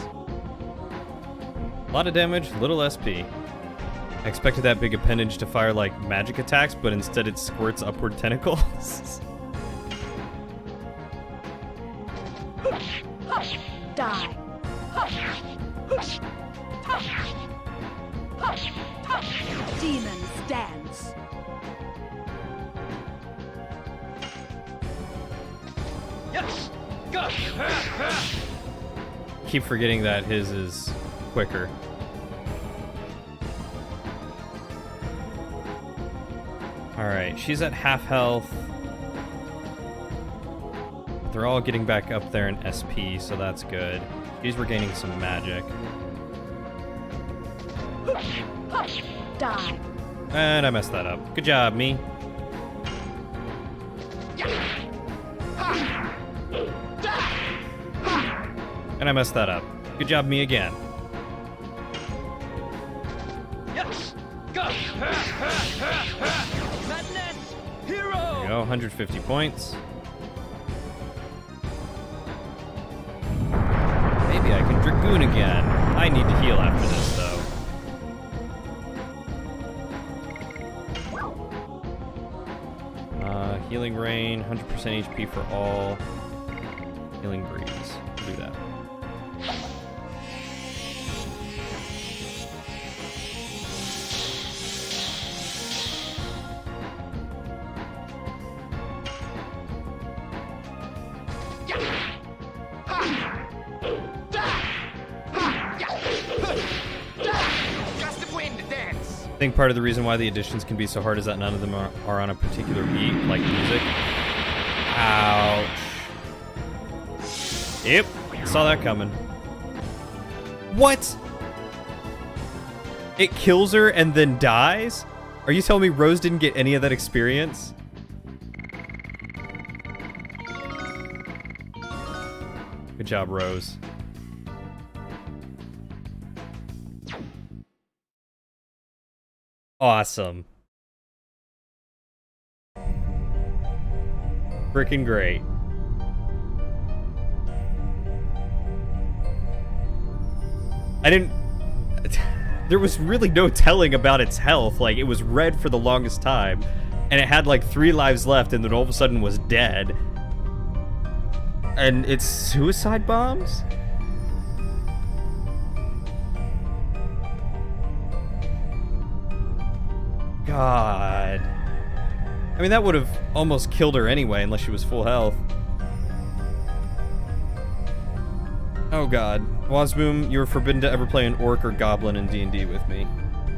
A lot of damage, little SP. I expected that big appendage to fire like magic attacks, but instead it squirts upward tentacles. Die. Demon dance. Yes. Go. Keep forgetting that his is quicker. Alright, she's at half health. They're all getting back up there in SP, so that's good. She's regaining some magic. Die. And I messed that up. Good job, me. And I messed that up. Good job, me again. Yes. Go. Madness. Hero. There you go, 150 points. Maybe I can Dragoon again. I need to heal after this, though. Healing Rain, 100% HP for all. Healing Breeze. Do that. Gust of wind, dance. I think part of the reason why the additions can be so hard is that none of them are on a particular beat, like music. Ouch. Yep, saw that coming. What? It kills her and then dies? Are you telling me Rose didn't get any of that experience? Good job, Rose. Awesome. Freaking great. There was really no telling about its health. Like, it was red for the longest time, and it had like 3 lives left, and then all of a sudden was dead. And it's suicide bombs? God. I mean, that would have almost killed her anyway, unless she was full health. Oh god. Wazboom, you're forbidden to ever play an orc or goblin in D&D with me.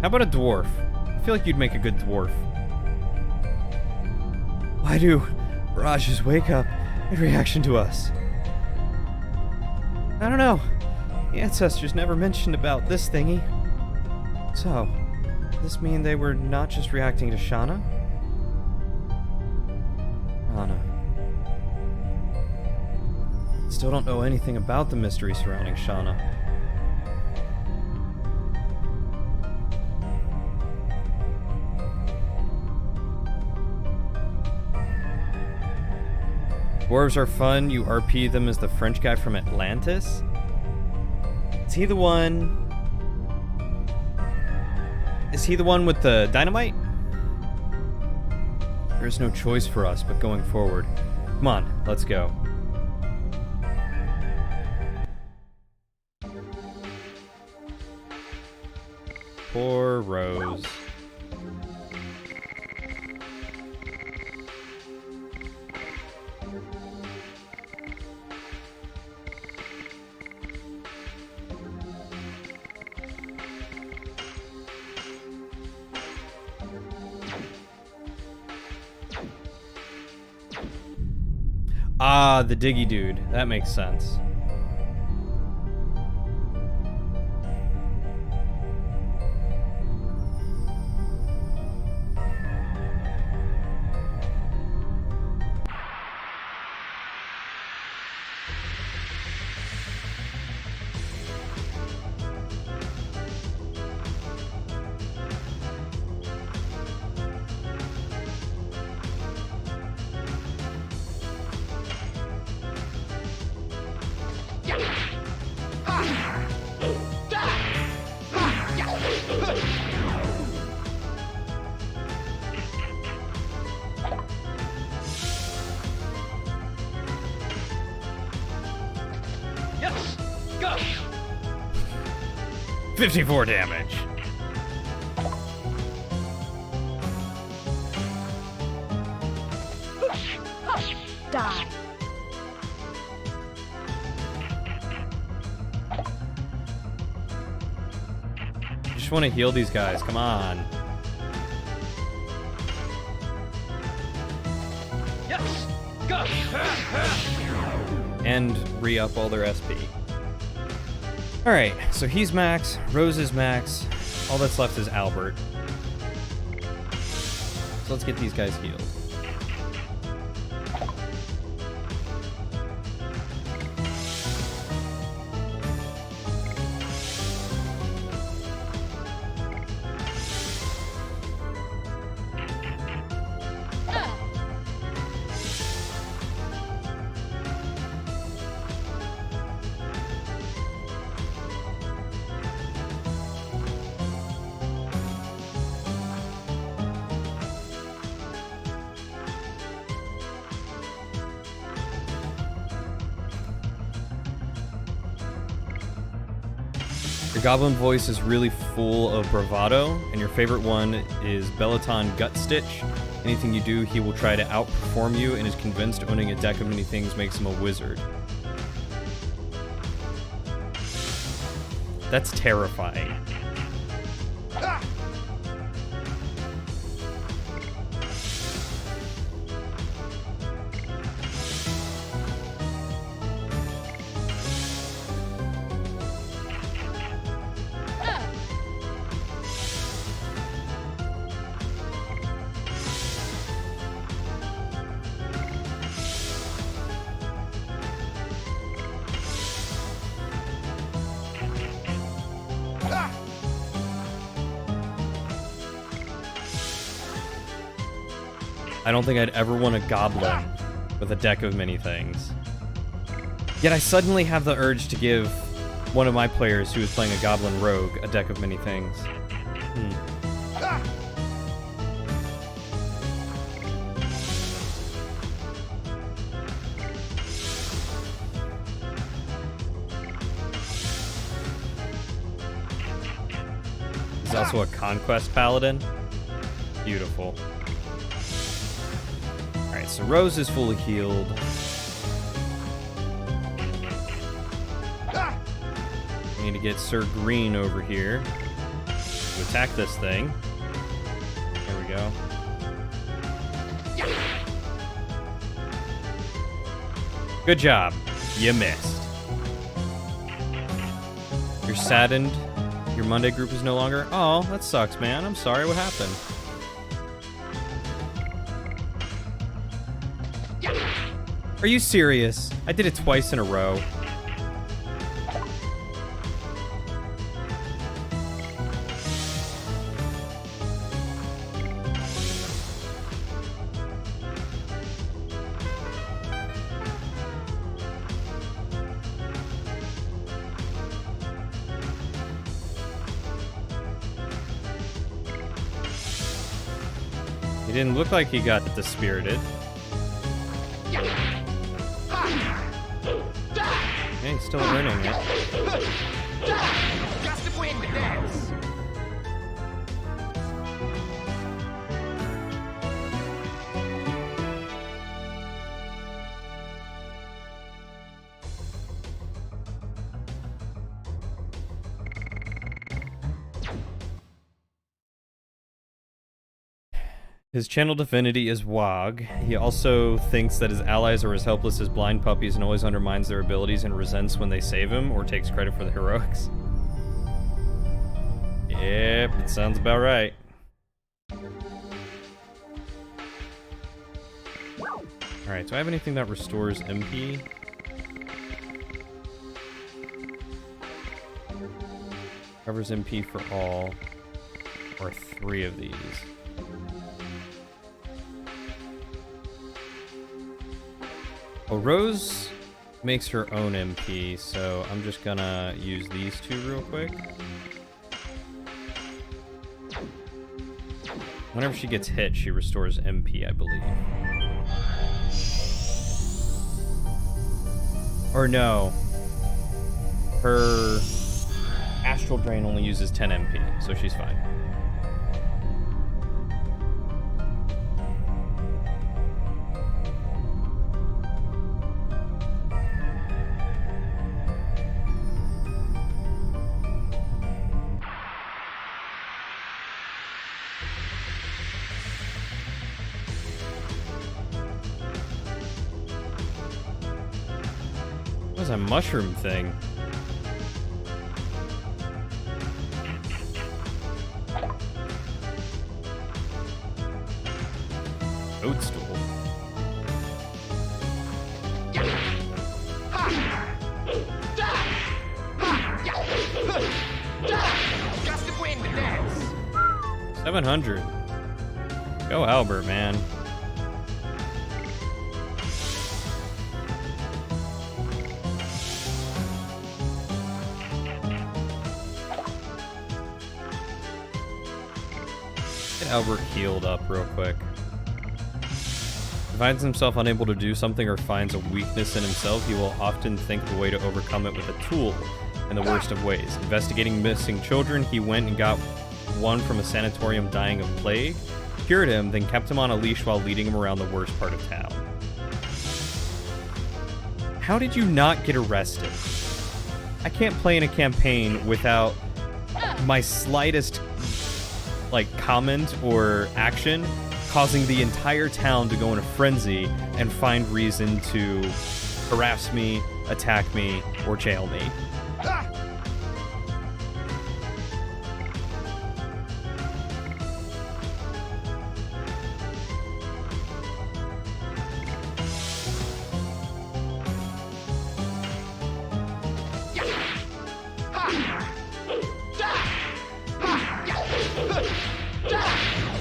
How about a dwarf? I feel like you'd make a good dwarf. Why do mirages wake up in reaction to us? I don't know. The ancestors never mentioned about this thingy. So, does this mean they were not just reacting to Shauna? Shauna. Still don't know anything about the mystery surrounding Shauna. Dwarves are fun. You RP them as the French guy from Atlantis? Is he the one... Is he the one with the dynamite? There's no choice for us but going forward. Come on, let's go. Poor Rose. Ah, the Diggy dude. That makes sense. 54 damage. Die. I just want to heal these guys. Come on. Yes. Go. And re-up all their SP. Alright, so he's max, Rose is max, all that's left is Albert. So let's get these guys healed. Your goblin voice is really full of bravado, and your favorite one is Bellaton Gut Stitch. Anything you do, he will try to outperform you and is convinced owning a deck of many things makes him a wizard. That's terrifying. I don't think I'd ever want a goblin with a deck of many things. Yet I suddenly have the urge to give one of my players who is playing a goblin rogue a deck of many things. He's also a conquest paladin. Beautiful. Alright, so Rose is fully healed. We need to get Sir Green over here to attack this thing. There we go. Good job. You missed. You're saddened. Your Monday group is no longer? Oh, that sucks, man. I'm sorry. What happened? Are you serious? I did it twice in a row. He didn't look like he got dispirited. Yeah, he's still earning it. Gust of wind, dance. His channel divinity is Wog. He also thinks that his allies are as helpless as blind puppies and always undermines their abilities and resents when they save him or takes credit for the heroics. Yep, it sounds about right. Alright, do I have anything that restores MP? Covers MP for all. Or 3 of these. Oh, Rose makes her own MP, so I'm just gonna use these 2 real quick. Whenever she gets hit, she restores MP, I believe. Or no. Her Astral Drain only uses 10 MP, so she's fine. What is that mushroom thing? Toadstool. Gust of wind, dance. 700. Go Albert, man. Get Albert healed up real quick. If he finds himself unable to do something or finds a weakness in himself, he will often think of a way to overcome it with a tool in the worst of ways. Investigating missing children, he went and got one from a sanatorium dying of plague, cured him, then kept him on a leash while leading him around the worst part of town. How did you not get arrested? I can't play in a campaign without my slightest, like, comment or action causing the entire town to go in a frenzy and find reason to harass me, attack me, or jail me.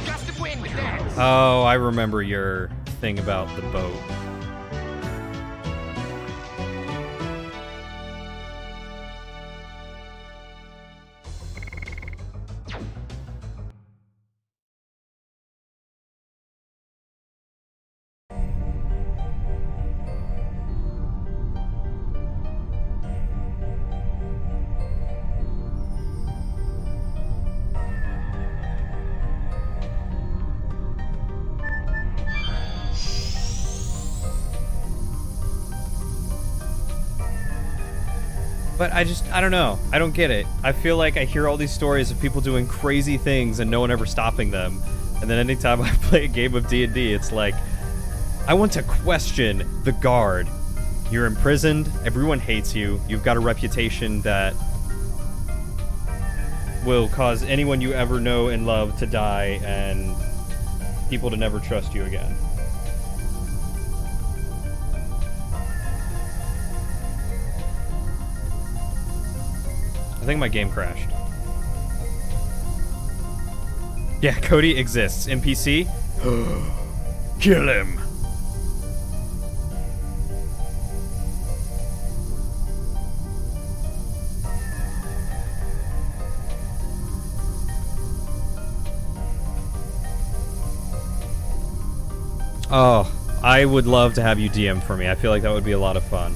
Gust of wind, dance. Oh, I remember your thing about the boat. But I don't know. I don't get it. I feel like I hear all these stories of people doing crazy things and no one ever stopping them. And then anytime I play a game of D&D, it's like, I want to question the guard. You're imprisoned, everyone hates you, you've got a reputation that will cause anyone you ever know and love to die and people to never trust you again. I think my game crashed. Yeah, Cody exists. NPC? Kill him! Oh, I would love to have you DM for me. I feel like that would be a lot of fun.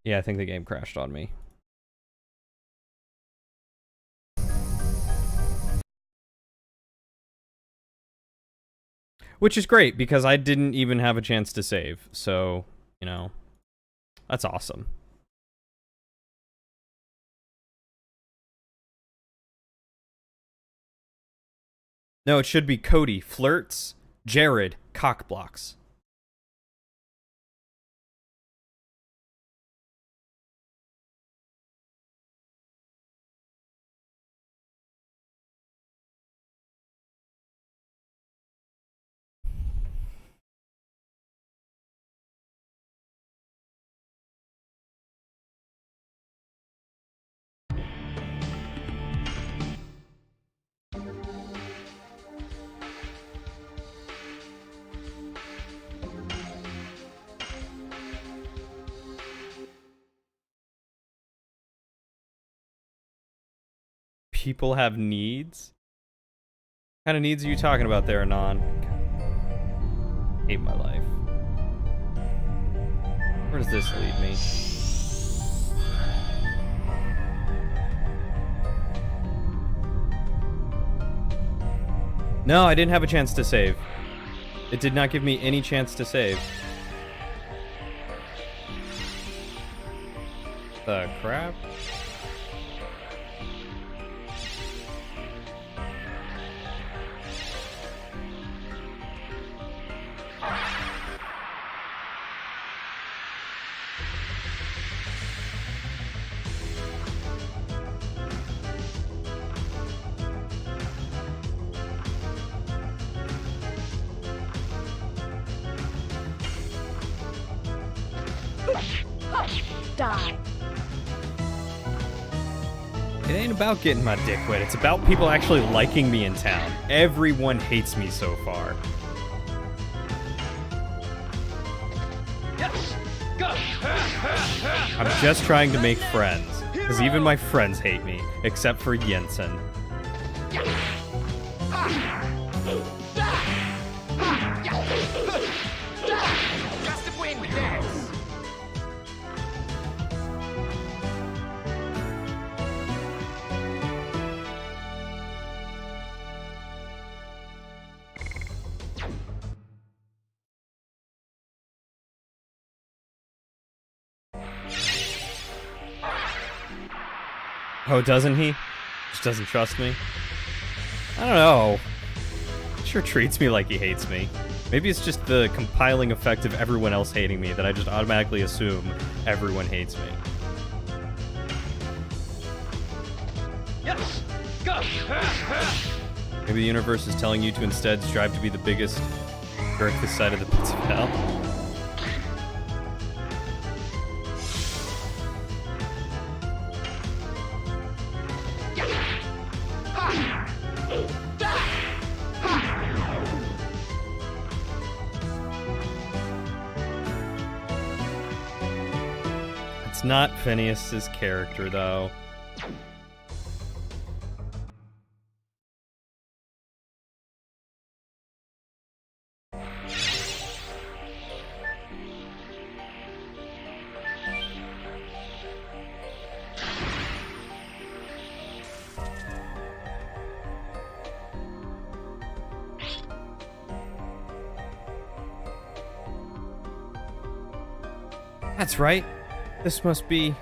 Yeah, I think the game crashed on me. Which is great, because I didn't even have a chance to save. So, you know, that's awesome. No, it should be Cody flirts, Jared cockblocks. People have needs? kind of needs are you talking about there, Anon? Hate my life. Where does this lead me? No, I didn't have a chance to save. It did not give me any chance to save. The crap? Die. It ain't about getting my dick wet. It's about people actually liking me in town. Everyone hates me so far. I'm just trying to make friends. Because even my friends hate me. Except for Jensen. Gust of wind with this. Oh, doesn't he? Just doesn't trust me? I don't know. Sure treats me like he hates me. Maybe it's just the compiling effect of everyone else hating me that I just automatically assume everyone hates me. Yes. Go. Maybe the universe is telling you to instead strive to be the biggest jerk this side of the pits of hell. It's not Phineas's character, though. That's right. This must be...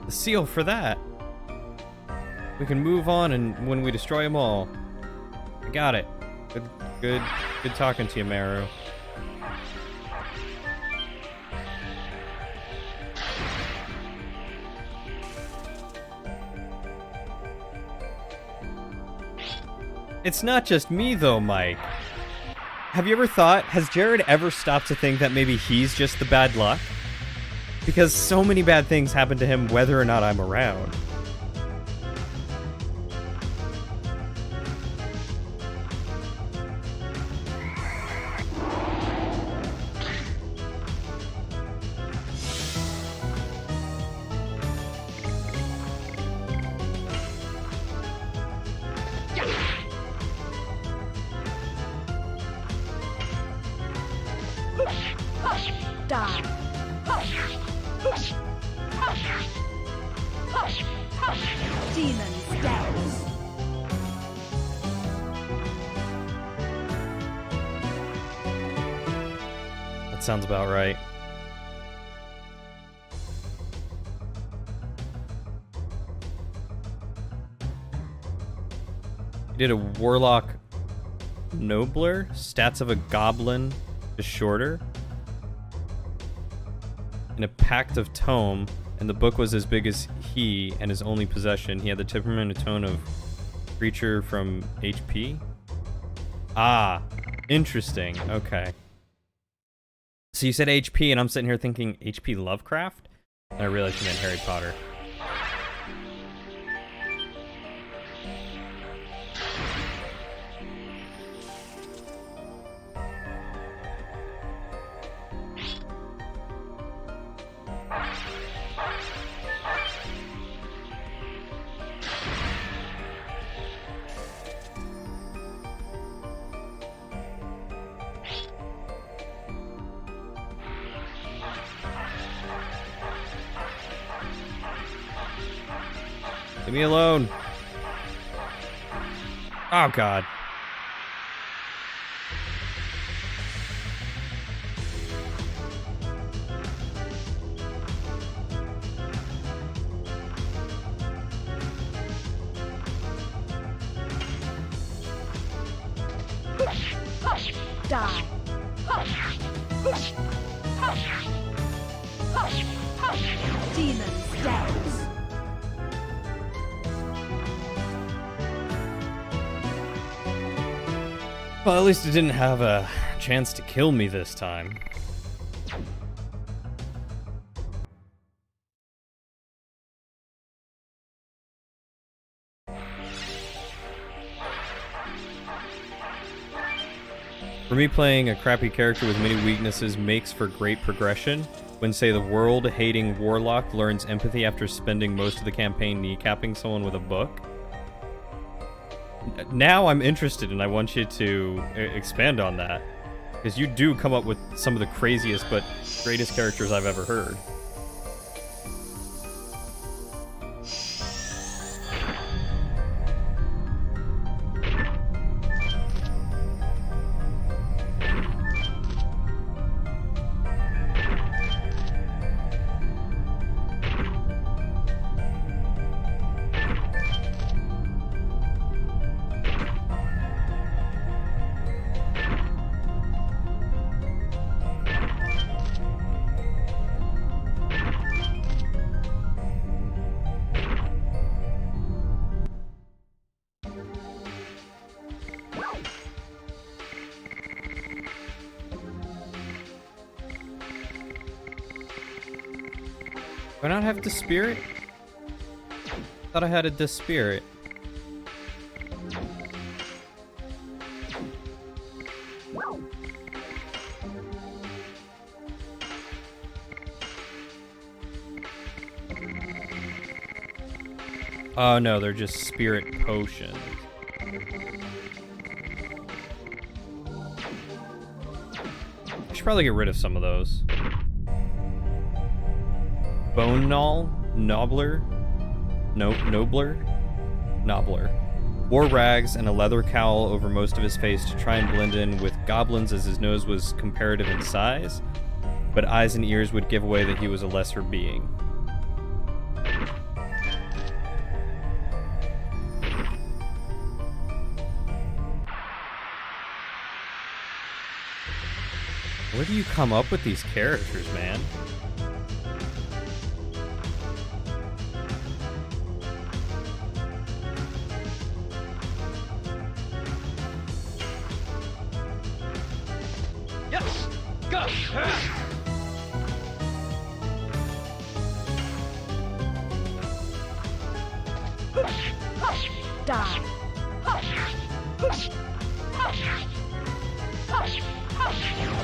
the seal for that. We can move on and when we destroy them all. I got it. Good talking to you, Maru. It's not just me though, Mike. Have you ever thought, has Jared ever stopped to think that maybe he's just the bad luck? Because so many bad things happen to him whether or not I'm around. Die. Demons dance. That sounds about right. You did a Warlock Nobler? Stats of a Goblin is shorter. In a Pact of Tome, and the book was as big as he and his only possession. He had the temperament and tone of creature from HP. Ah, interesting. Okay. So you said HP, and I'm sitting here thinking HP Lovecraft? And I realized you meant Harry Potter. Leave me alone. Oh, God. Die. Demons dance. Well, at least it didn't have a chance to kill me this time. For me, playing a crappy character with many weaknesses makes for great progression. When, say, the world-hating warlock learns empathy after spending most of the campaign kneecapping someone with a book. Now I'm interested, and I want you to expand on that. Because you do come up with some of the craziest but greatest characters I've ever heard. Do I not have Dispirit? Thought I had a Dispirit. Oh no, they're just spirit potions. I should probably get rid of some of those. Bone Gnaw, Nobler, wore rags and a leather cowl over most of his face to try and blend in with goblins as his nose was comparative in size, but eyes and ears would give away that he was a lesser being. Where do you come up with these characters, man? Yes! Go! Die.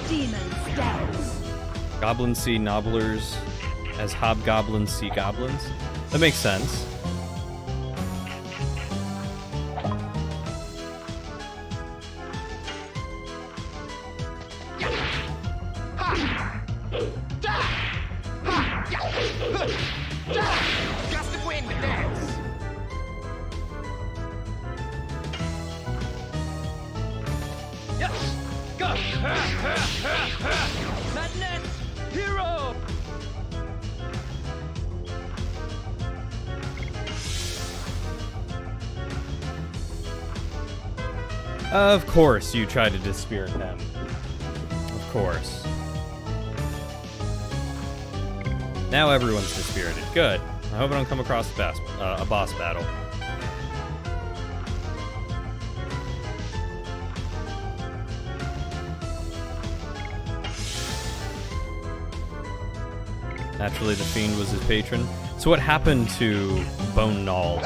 Demons dance. Goblins see nobblers as hobgoblins see goblins. That makes sense. Gust of wind dance! Yes! Go! Madness! Hero! Of course you try to dispirit him. Of course. Now everyone's dispirited. Good. I hope I don't come across a boss battle. Naturally, the fiend was his patron. So what happened to Bone Gnaw?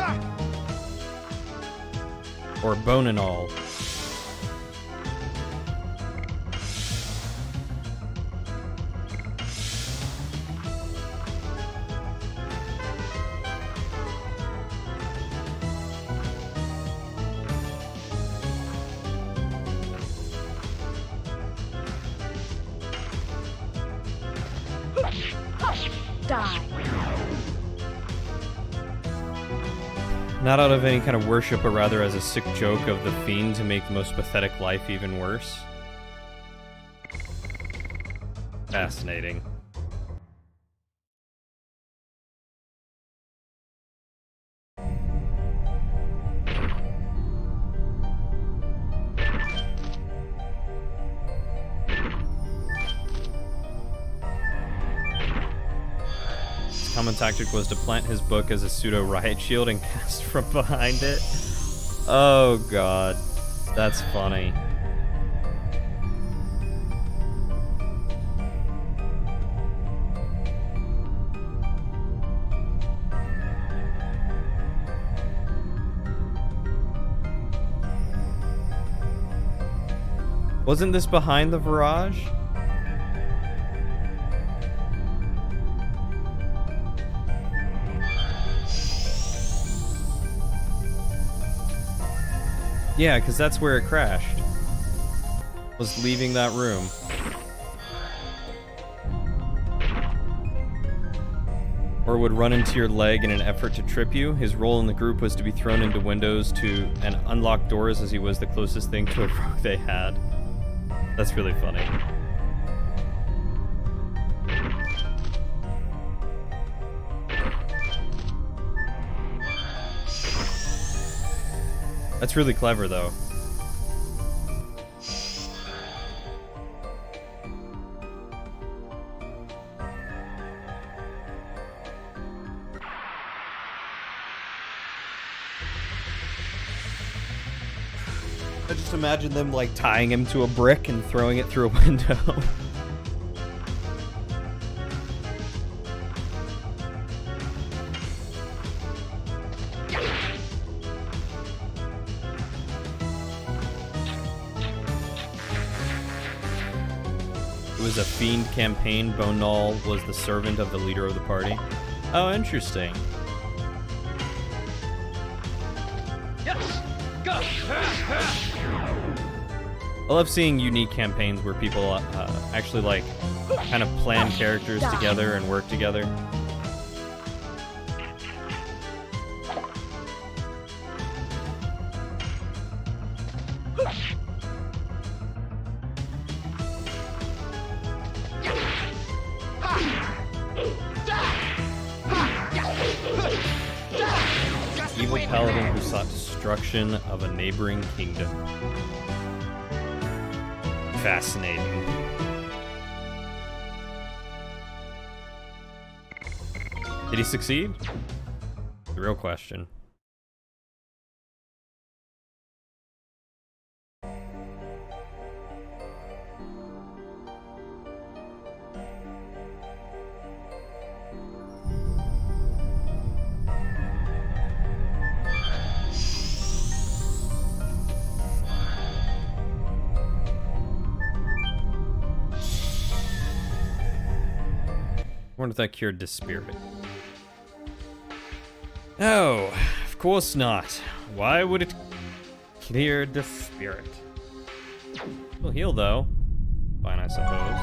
Or Bone and All? Die. Not out of any kind of worship, but rather as a sick joke of the fiend to make the most pathetic life even worse. Fascinating. His common tactic was to plant his book as a pseudo riot shield and cast from behind it. Oh god, that's funny. Wasn't this behind the barrage? Yeah, because that's where it crashed. Was leaving that room. Or would run into your leg in an effort to trip you. His role in the group was to be thrown into windows and unlock doors, as he was the closest thing to a rogue they had. That's really funny. That's really clever, though. I just imagine them like tying him to a brick and throwing it through a window. It was a fiend campaign. Bone Null was the servant of the leader of the party. Oh, interesting. Yes! Go! I love seeing unique campaigns where people actually like kind of plan characters together and work together. Evil paladin who sought destruction of a neighboring kingdom. Fascinating. Did he succeed? The real question. I wonder if that cured the spirit. No, of course not. Why would it clear the spirit? We'll heal though. Fine, I suppose.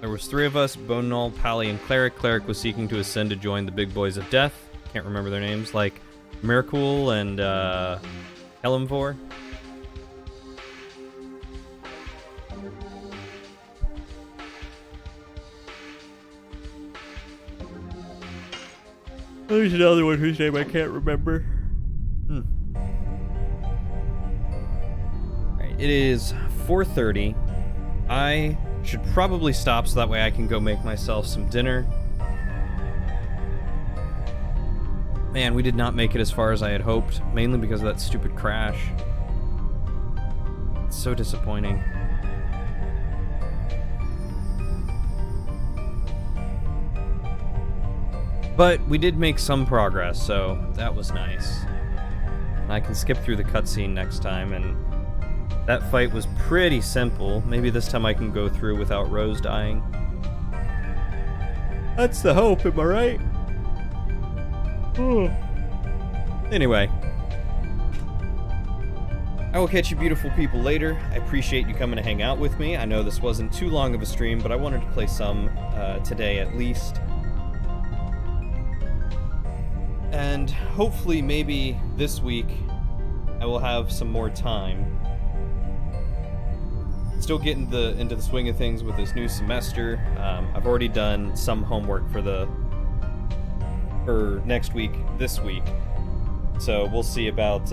There was 3 of us, Bone Null, Pally, and Cleric. Cleric was seeking to ascend to join the big boys of death. Can't remember their names, like Miracle and Helmvor. There's another one whose name I can't remember. Alright, it is 4:30. I should probably stop so that way I can go make myself some dinner. Man, we did not make it as far as I had hoped, mainly because of that stupid crash. It's so disappointing. But we did make some progress, so that was nice. And I can skip through the cutscene next time, and that fight was pretty simple. Maybe this time I can go through without Rose dying. That's the hope, am I right? Anyway. I will catch you beautiful people later. I appreciate you coming to hang out with me. I know this wasn't too long of a stream, but I wanted to play some today at least. And hopefully maybe this week I will have some more time. Still getting into the swing of things with this new semester. I've already done some homework for next week, this week. So we'll see about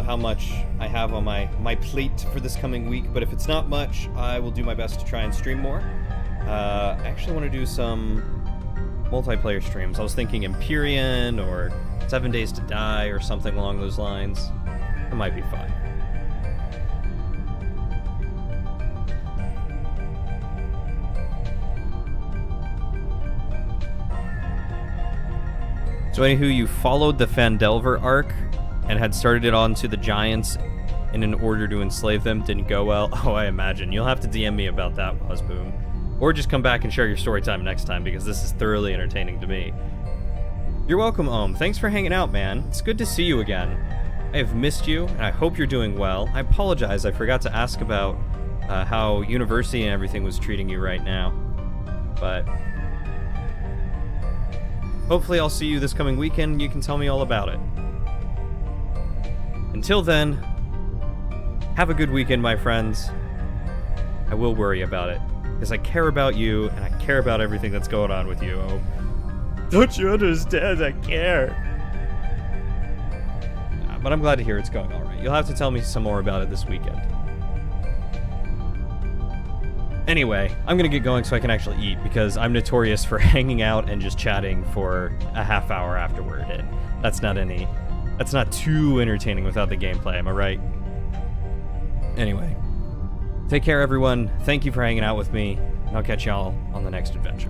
how much I have on my plate for this coming week. But if it's not much, I will do my best to try and stream more. I actually want to do some multiplayer streams. I was thinking Empyrean or 7 Days to Die or something along those lines. It might be fun. So anywho, you followed the Fandelver arc and had started it onto the Giants in order to enslave them. Didn't go well. Oh, I imagine. You'll have to DM me about that, Wazboom. Or just come back and share your story time next time, because this is thoroughly entertaining to me. You're welcome, Ohm. Thanks for hanging out, man. It's good to see you again. I have missed you, and I hope you're doing well. I apologize, I forgot to ask about how university and everything was treating you right now. But hopefully I'll see you this coming weekend, and you can tell me all about it. Until then, have a good weekend, my friends. I will worry about it, because I care about you, and I care about everything that's going on with you. Oh, don't you understand? I care. But I'm glad to hear it's going all right. You'll have to tell me some more about it this weekend. Anyway, I'm gonna get going so I can actually eat, because I'm notorious for hanging out and just chatting for a half hour afterward, and that's not too entertaining without the gameplay, am I right? Anyway, take care everyone, thank you for hanging out with me, and I'll catch y'all on the next adventure.